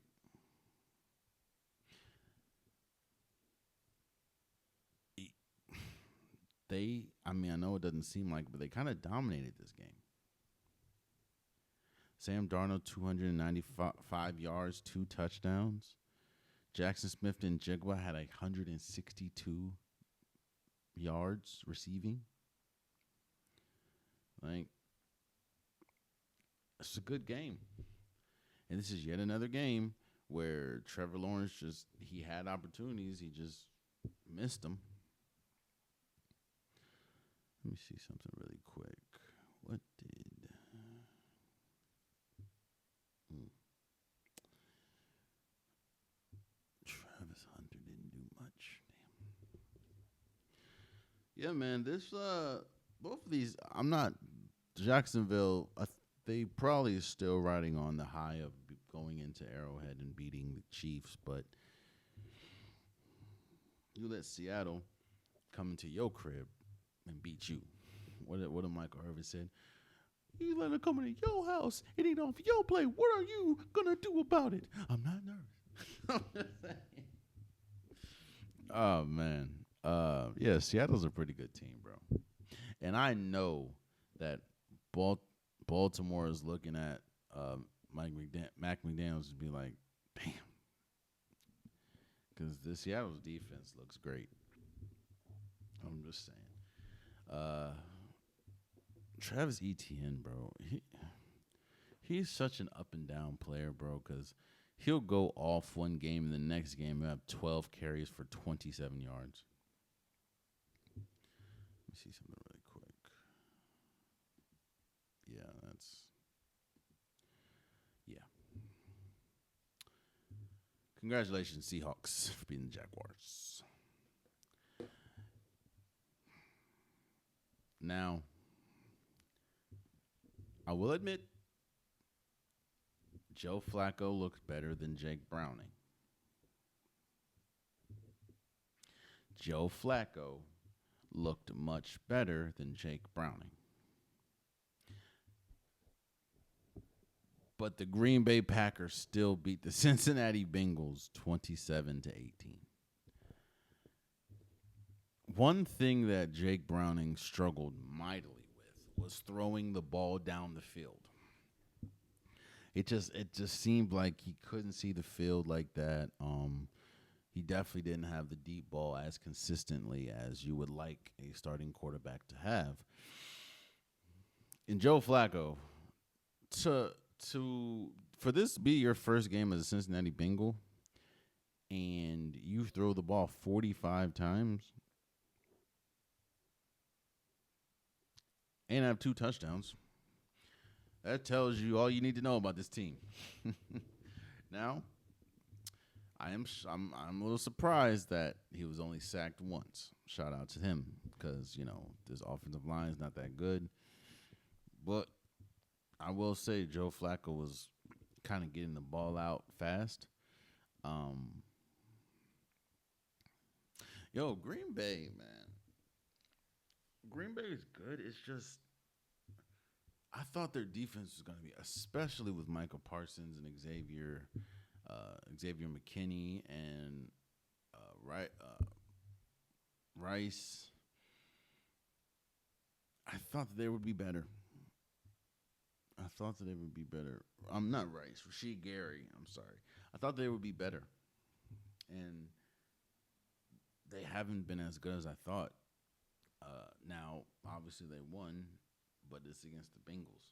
Speaker 1: I know it doesn't seem like, but they kind of dominated this game. Sam Darnold, 295 yards, 2 touchdowns. Jackson Smith and Jigba had 162 yards receiving. It's a good game. And this is yet another game where Trevor Lawrence he had opportunities. He just missed them. Let me see something really quick. What did... Travis Hunter didn't do much. Damn. Yeah, man, both of these, I'm not... Jacksonville, they probably is still riding on the high of going into Arrowhead and beating the Chiefs, but you let Seattle come into your crib and beat you. What did Michael Irvin said? You let them come into your house and eat off your plate. What are you gonna do about it? I'm not nervous. Oh man. Yeah, Seattle's a pretty good team, bro. And I know that Baltimore is looking at Mac McDaniels and be like, damn. Because the Seattle's defense looks great. I'm just saying. Travis Etienne, bro. He's such an up and down player, bro, because he'll go off one game and the next game he'll have 12 carries for 27 yards. Let me see something really quick. Yeah. Congratulations, Seahawks, for beating the Jaguars. Now, I will admit, Joe Flacco looked better than Jake Browning. Joe Flacco looked much better than Jake Browning. But the Green Bay Packers still beat the Cincinnati Bengals 27-18. One thing that Jake Browning struggled mightily with was throwing the ball down the field. It just seemed like he couldn't see the field like that. He definitely didn't have the deep ball as consistently as you would like a starting quarterback to have. And Joe Flacco, for this to be your first game as a Cincinnati Bengal, and you throw the ball 45 times and have 2 touchdowns, that tells you all you need to know about this team. Now, I'm a little surprised that he was only sacked once. Shout out to him because, this offensive line is not that good. But I will say Joe Flacco was kind of getting the ball out fast. Green Bay, man. Green Bay is good. It's just I thought their defense was going to be, especially with Michael Parsons and Xavier McKinney and Rice. I thought that they would be better. I'm not Rice. Rasheed Gary. I'm sorry. I thought they would be better. And they haven't been as good as I thought. Now, obviously, they won, but it's against the Bengals.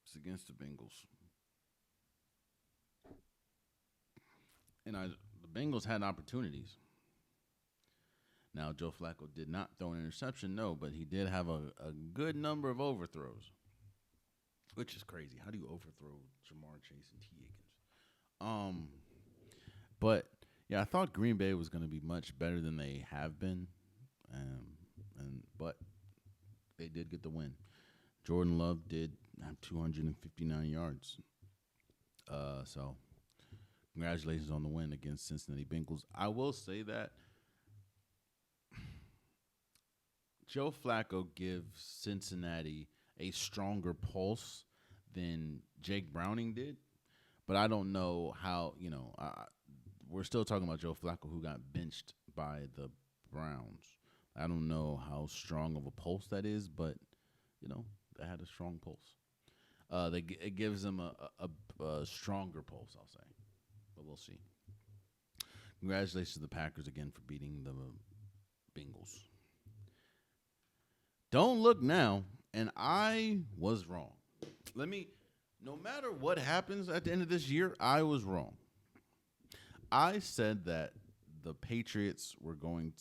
Speaker 1: It's against the Bengals. And the Bengals had opportunities. Now, Joe Flacco did not throw an interception, no, but he did have a good number of overthrows, which is crazy. How do you overthrow Jamar Chase and T. Higgins? But, yeah, I thought Green Bay was going to be much better than they have been, but they did get the win. Jordan Love did have 259 yards. So, congratulations on the win against Cincinnati Bengals. I will say that Joe Flacco gives Cincinnati a stronger pulse than Jake Browning did. But I don't know how, we're still talking about Joe Flacco, who got benched by the Browns. I don't know how strong of a pulse that is, but, they had a strong pulse. It gives them a stronger pulse, I'll say. But we'll see. Congratulations to the Packers again for beating the Bengals. Don't look now, and I was wrong. No matter what happens at the end of this year, I was wrong. I said that the Patriots were going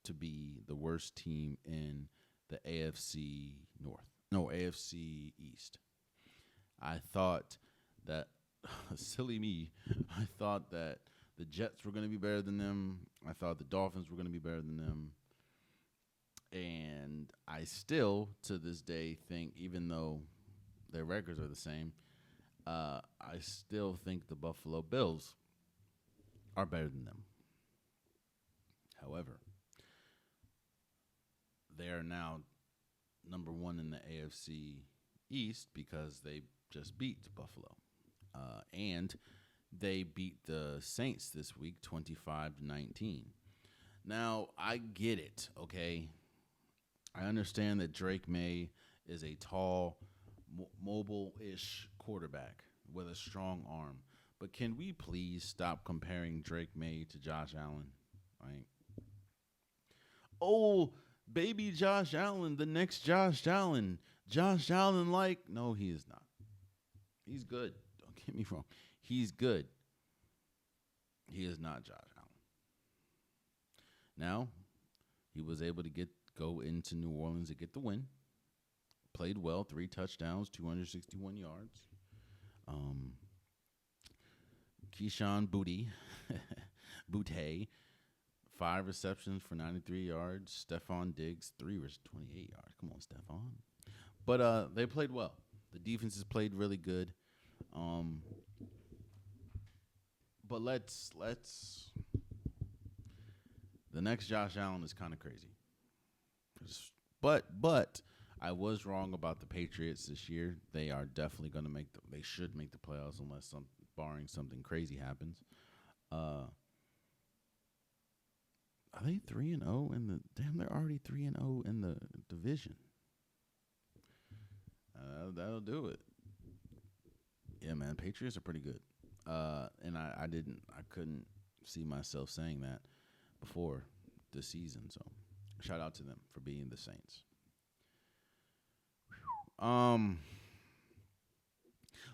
Speaker 1: to be the worst team in the AFC North. No, AFC East. I thought that, silly me, I thought that the Jets were going to be better than them. I thought the Dolphins were going to be better than them. And I still, to this day, think, even though their records are the same, I still think the Buffalo Bills are better than them. However, they are now number one in the AFC East because they just beat Buffalo. And they beat the Saints this week 25-19. Now, I get it, okay? I understand that Drake May is a tall, mobile-ish quarterback with a strong arm. But can we please stop comparing Drake May to Josh Allen? Like, oh, baby Josh Allen, the next Josh Allen. Josh Allen, no, he is not. He's good. Don't get me wrong. He's good. He is not Josh Allen. Now, he was able to go into New Orleans to get the win. Played well, 3 touchdowns, 261 yards. Keyshawn Boutte, 5 receptions for 93 yards. Stephon Diggs, 28 yards. Come on, Stephon. But they played well. The defenses played really good. But let's the next Josh Allen is kind of crazy. But I was wrong about the Patriots this year. They are definitely going to they should make the playoffs unless barring something crazy happens. Are they 3-0 in the? Damn, they're already 3-0 in the division. That'll do it. Yeah, man, Patriots are pretty good. And I couldn't see myself saying that before the season. So, shout out to them for beating the Saints.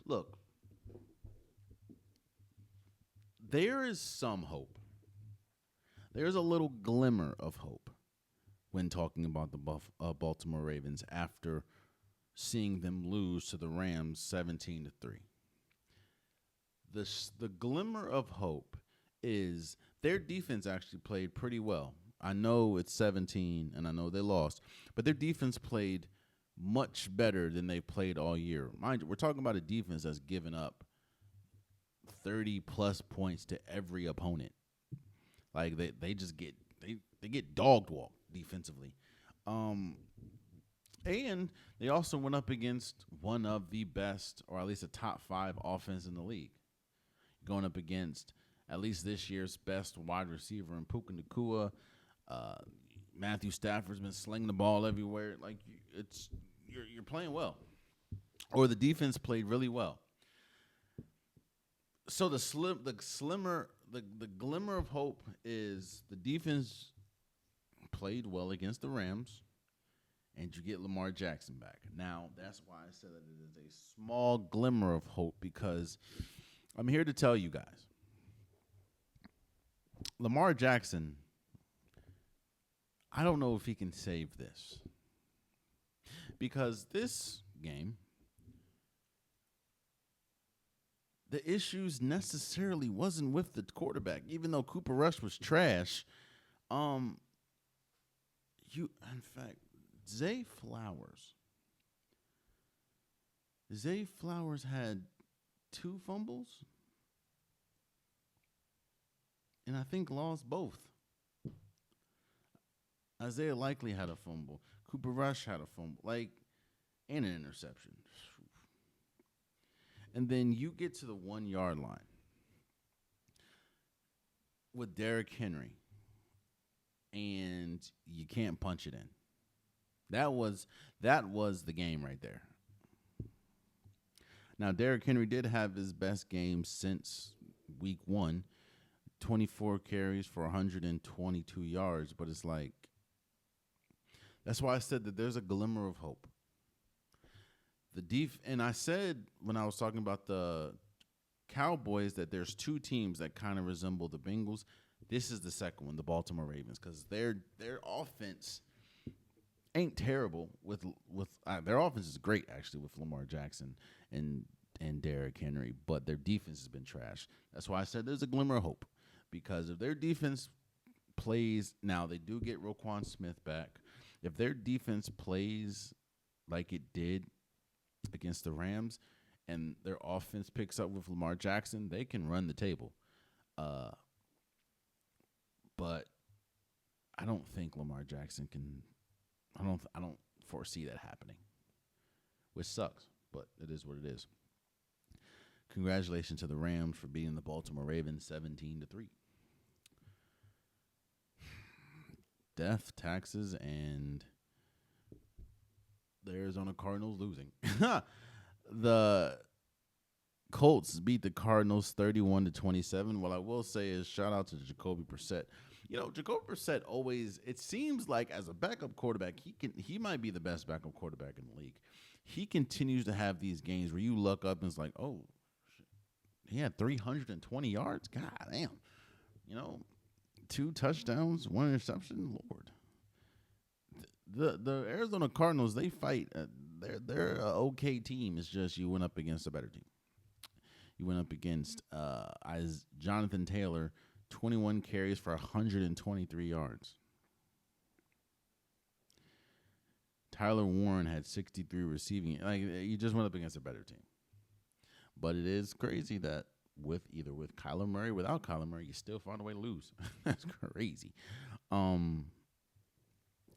Speaker 1: Look, there is some hope. There's a little glimmer of hope when talking about the Baltimore Ravens after seeing them lose to the Rams 17-3. The glimmer of hope is their defense actually played pretty well. I know it's 17, and I know they lost, but their defense played much better than they played all year. Mind you, we're talking about a defense that's given up 30-plus points to every opponent. Like, they just get dog walked defensively. And they also went up against one of the best, or at least a top 5 offense in the league. Going up against at least this year's best wide receiver in Puka Nacua. Matthew Stafford's been slinging the ball everywhere. Like, you're playing well, or the defense played really well. So the glimmer of hope is the defense played well against the Rams, and you get Lamar Jackson back. Now, that's why I said that it is a small glimmer of hope, because I'm here to tell you guys, Lamar Jackson, I don't know if he can save this. Because this game, the issues necessarily wasn't with the quarterback. Even though Cooper Rush was trash, in fact, Zay Flowers had 2 fumbles, and I think lost both. Isaiah Likely had a fumble. Cooper Rush had a fumble, and an interception. And then you get to the 1-yard line with Derrick Henry, and you can't punch it in. That was the game right there. Now, Derrick Henry did have his best game since week 1, 24 carries for 122 yards, but it's that's why I said that there's a glimmer of hope. And I said when I was talking about the Cowboys that there's two teams that kind of resemble the Bengals. This is the second one, the Baltimore Ravens, because their offense ain't terrible with their offense is great actually with Lamar Jackson and Derrick Henry, but their defense has been trash. That's why I said there's a glimmer of hope, because if their defense plays now, they do get Roquan Smith back. If their defense plays like it did against the Rams, and their offense picks up with Lamar Jackson, they can run the table. But I don't think Lamar Jackson can. I don't foresee that happening, which sucks, but it is what it is. Congratulations to the Rams for beating the Baltimore Ravens 17-3. Death, taxes, and the Arizona Cardinals losing. The Colts beat the Cardinals 31-27. What I will say is shout out to Jacoby Brissett. You know, Jacoby Brissett always, it seems like as a backup quarterback, he might be the best backup quarterback in the league. He continues to have these games where you look up and it's like, oh, shit, he had 320 yards. God damn. You know, 2 touchdowns, 1 interception. Lord. The Arizona Cardinals, they fight. They're an okay team. It's just you went up against a better team. You went up against Jonathan Taylor, 21 carries for 123 yards. Tyler Warren had 63 receiving. Like, you just went up against a better team. But it is crazy that with Kyler Murray, without Kyler Murray, you still find a way to lose. That's crazy.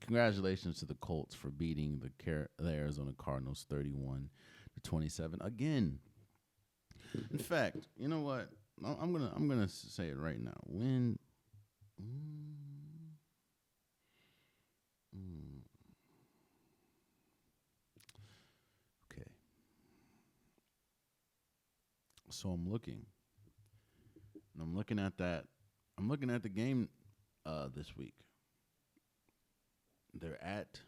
Speaker 1: Congratulations to the Colts for beating the Arizona Cardinals 31-27 again. In fact, you know what? I'm gonna say it right now. Okay. So I'm looking at that. I'm looking at the game this week. They're at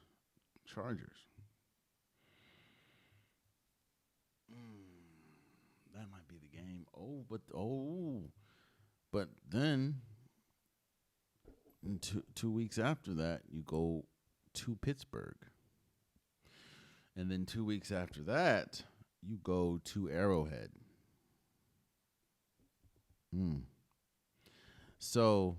Speaker 1: Chargers. That might be the game. But then 2 weeks after that, you go to Pittsburgh. And then 2 weeks after that, you go to Arrowhead. So,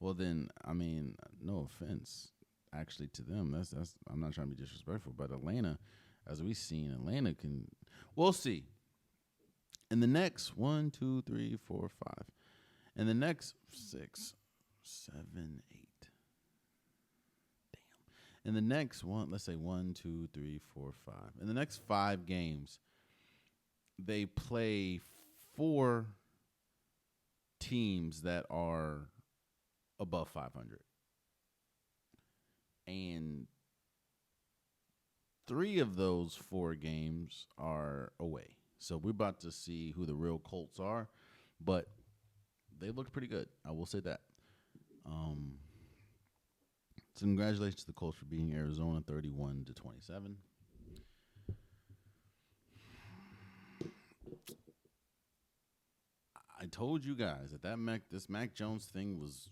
Speaker 1: well then, I mean, no offense actually to them. That's I'm not trying to be disrespectful, but Atlanta, as we've seen, Atlanta can. We'll see. In the next 1, 2, 3, 4, 5. In the next 6, 7, 8. Damn. In the next let's say 1, 2, 3, 4, 5. In the next 5 games, they play 4 teams that are above 500. And 3 of those 4 games are away. So we're about to see who the real Colts are, but they look pretty good. I will say that. So congratulations to the Colts for beating Arizona 31-27. I told you guys that this Mac Jones thing was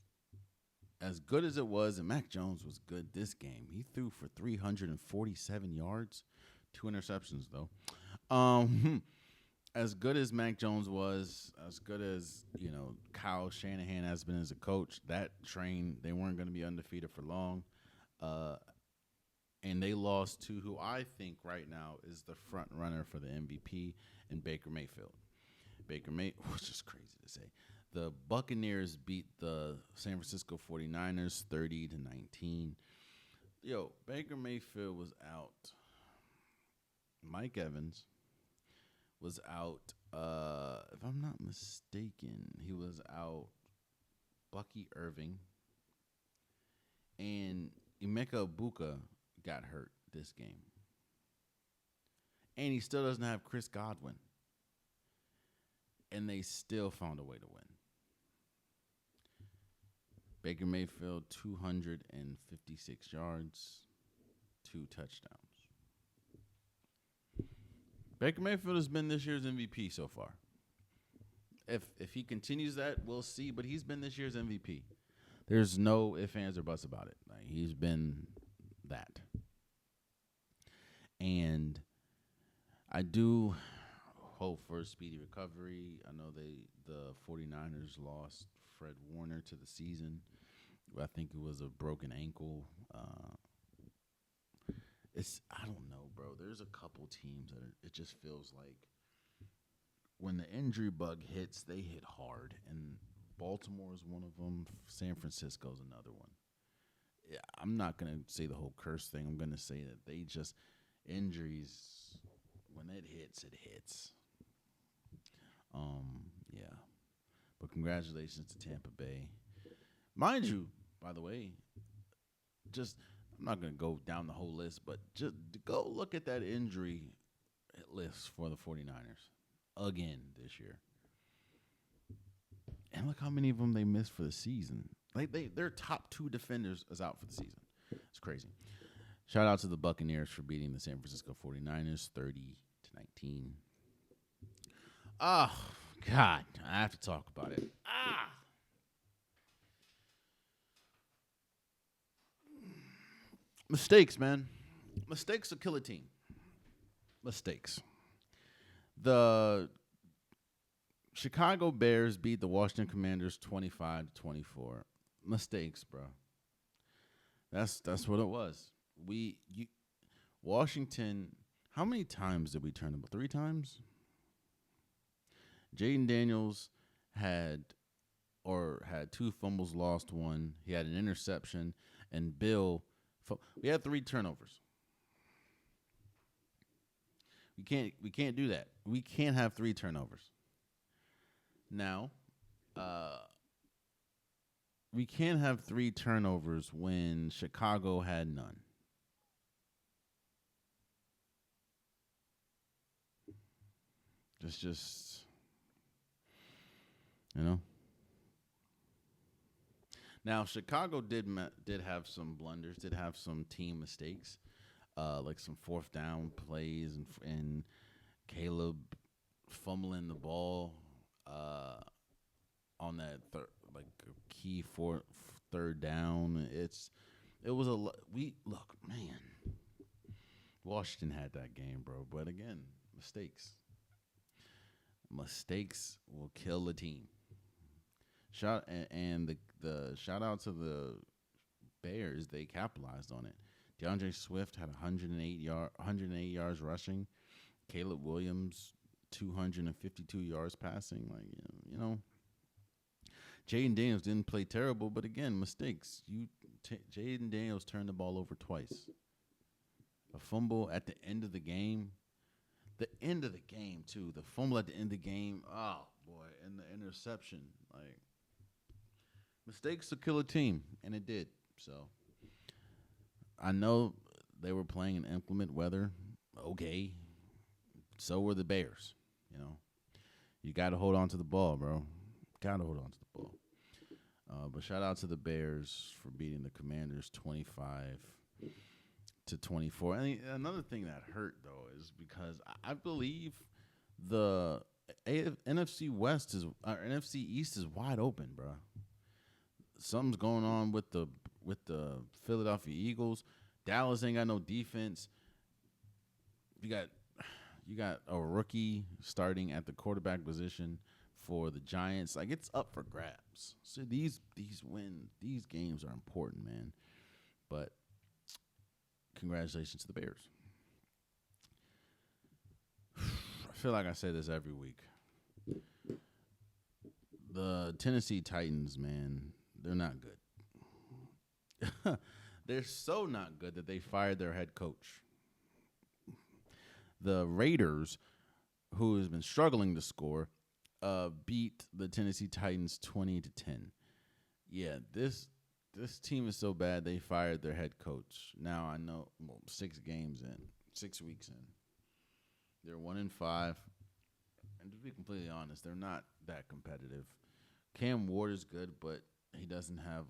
Speaker 1: as good as it was, and Mac Jones was good this game. He threw for 347 yards, 2 interceptions though. As good as Mac Jones was, as good as, Kyle Shanahan has been as a coach, that train, they weren't going to be undefeated for long. And they lost to who I think right now is the front runner for the MVP in Baker Mayfield. Which is crazy to say. The Buccaneers beat the San Francisco 49ers 30-19. Baker Mayfield was out. Mike Evans was out. If I'm not mistaken, he was out. Bucky Irving and Emeka Egbuka got hurt this game, and he still doesn't have Chris Godwin, and they still found a way to win. Baker Mayfield 256 yards, 2 touchdowns. Baker Mayfield has been this year's MVP so far. If he continues that, we'll see. But he's been this year's MVP. There's no ifs, ands, or buts about it. Like, he's been that. And I do hope for a speedy recovery. I know the 49ers lost Fred Warner to the season. I think it was a broken ankle. I don't know, bro. There's a couple teams that it just feels like when the injury bug hits, they hit hard. And Baltimore is one of them. San Francisco is another one. Yeah, I'm not going to say the whole curse thing. I'm going to say that they just injuries, when it hits, it hits. Yeah. But congratulations to Tampa Bay. Mind you, by the way, I'm not going to go down the whole list, but just go look at that injury list for the 49ers again this year. And look how many of them they missed for the season. Like their top 2 defenders is out for the season. It's crazy. Shout out to the Buccaneers for beating the San Francisco 49ers 30-19. Oh, God. I have to talk about it. Mistakes, man. Mistakes will kill a team. Mistakes. The Chicago Bears beat the Washington Commanders 25-24. Mistakes, bro. That's what it was. Washington, how many times did we turn the ball? 3 times? Jaden Daniels had 2 fumbles, lost 1. He had an interception, and Bill, we had 3 turnovers. We can't do that. We can't have 3 turnovers. Now, we can't have 3 turnovers when Chicago had none. It's just, Now, Chicago did have some blunders, did have some team mistakes, like some 4th down plays and Caleb fumbling the ball on that key 3rd down. It was man. Washington had that game, bro. But again, mistakes. Mistakes will kill a team. The shout out to the Bears, they capitalized on it. DeAndre Swift had 108 yards rushing. Caleb Williams 252 yards passing. Jaden Daniels didn't play terrible, but again, mistakes. Jaden Daniels turned the ball over twice. A fumble at the end of the game. The end of the game too. The fumble at the end of the game. Oh boy, and the interception. Mistakes will kill a team, and it did. So I know they were playing in inclement weather. Okay. So were the Bears. You got to hold on to the ball, bro. Got to hold on to the ball. But shout out to the Bears for beating the Commanders 25-24. And another thing that hurt, though, is because I believe the NFC East is wide open, bro. Something's going on with the Philadelphia Eagles. Dallas ain't got no defense. You got a rookie starting at the quarterback position for the Giants. It's up for grabs. So these games are important, man. But congratulations to the Bears. I feel like I say this every week. The Tennessee Titans, man, they're not good. They're so not good that they fired their head coach. The Raiders, who has been struggling to score, beat the Tennessee Titans 20-10. Yeah, this team is so bad they fired their head coach. Now I know 6 weeks in. They're 1-5. And to be completely honest, they're not that competitive. Cam Ward is good, but he doesn't have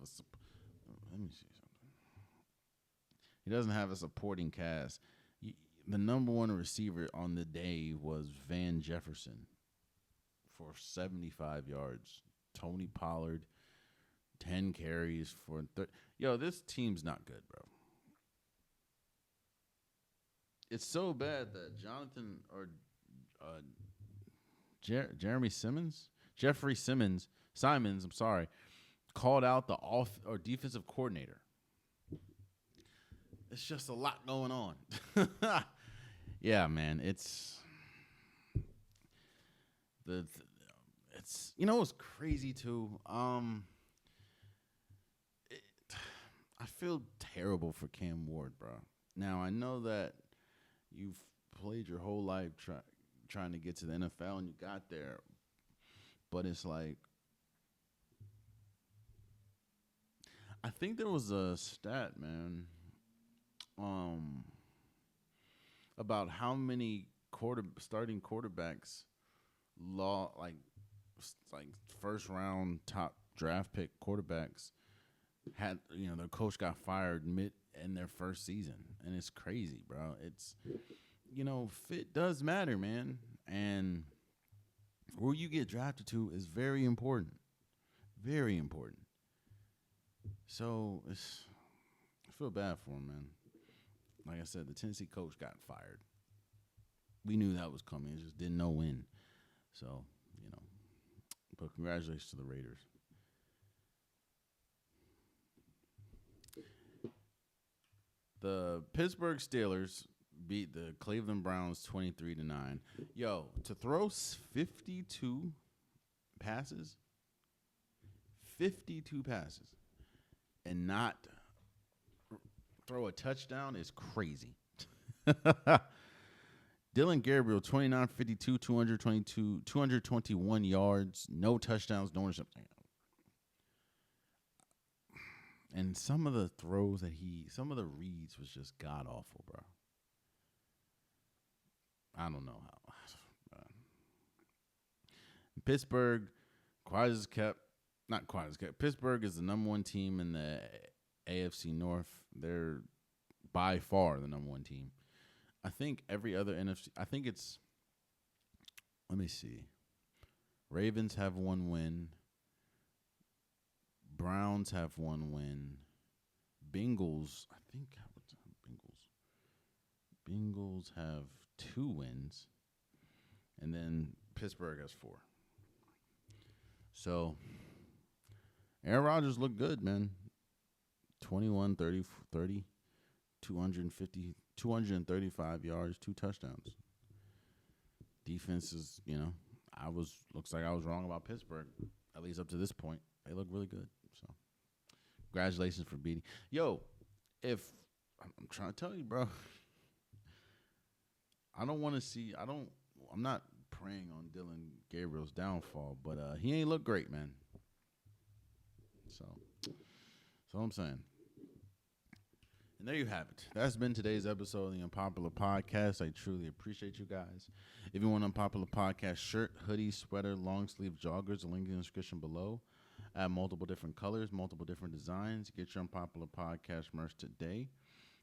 Speaker 1: let me see something. He doesn't have a supporting cast. the number one receiver on the day was Van Jefferson for 75 yards. Tony Pollard, 10 carries for 30. Yo, this team's not good, bro. It's so bad that Jonathan or Jeffrey Simons, I'm sorry, called out the defensive coordinator. It's just a lot going on. Yeah, man, it's it's crazy too. I feel terrible for Cam Ward, bro. Now I know that you've played your whole life trying to get to the NFL and you got there, but it's like I think there was a stat, man, about how many starting quarterbacks like first round top draft pick quarterbacks had their coach got fired mid in their first season, and it's crazy, bro. It's fit does matter, man, and where you get drafted to is very important, very important. So I feel bad for him, man. Like I said, the Tennessee coach got fired. We knew that was coming. Just didn't know when. So, but congratulations to the Raiders. The Pittsburgh Steelers beat the Cleveland Browns 23-9. Yo, to throw 52 passes, and not throw a touchdown is crazy. Dylan Gabriel, 29-52, 221 yards, no touchdowns, no interceptions. And some of the throws some of the reads was just god awful, bro. I don't know how. Pittsburgh, not quiet as kept. Pittsburgh is the number one team in the AFC North. They're by far the number one team. I think every other NFC, let me see. Ravens have one win. Browns have one win. Bengals have 2 wins. And then Pittsburgh has 4. So, Aaron Rodgers looked good, man. 21, 30, 235 yards, 2 touchdowns. Defense is, looks like I was wrong about Pittsburgh, at least up to this point. They look really good. So, congratulations for beating. Yo, I'm trying to tell you, bro. I'm not preying on Dylan Gabriel's downfall, but he ain't look great, man. So that's all I'm saying. And there you have it. That's been today's episode of the Unpopular Podcast. I truly appreciate you guys. If you want an Unpopular Podcast shirt, hoodie, sweater, long sleeve joggers, the link in the description below. I have multiple different colors, multiple different designs. Get your Unpopular Podcast merch today.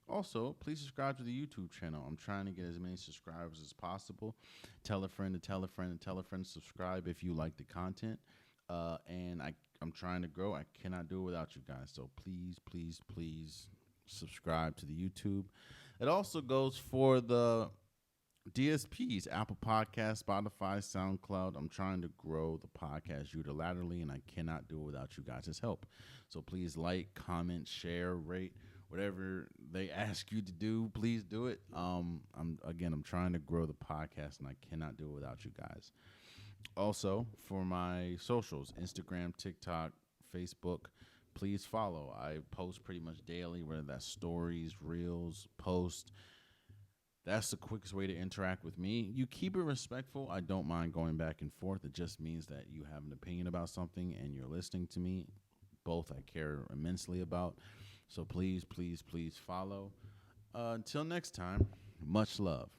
Speaker 1: Also, please subscribe to the YouTube channel. I'm trying to get as many subscribers as possible. Tell a friend to tell a friend to tell a friend to subscribe if you like the content. And I'm trying to grow. I cannot do it without you guys. So please, please, please subscribe to the YouTube. It also goes for the DSPs, Apple Podcasts, Spotify, SoundCloud. I'm trying to grow the podcast unilaterally, and I cannot do it without you guys' help. So please like, comment, share, rate, whatever they ask you to do, please do it. I'm trying to grow the podcast, and I cannot do it without you guys. Also, for my socials, Instagram, TikTok, Facebook, please follow. I post pretty much daily, whether that's stories, reels, posts. That's the quickest way to interact with me. You keep it respectful. I don't mind going back and forth. It just means that you have an opinion about something and you're listening to me. Both I care immensely about. So please, please, please follow. Until next time, much love.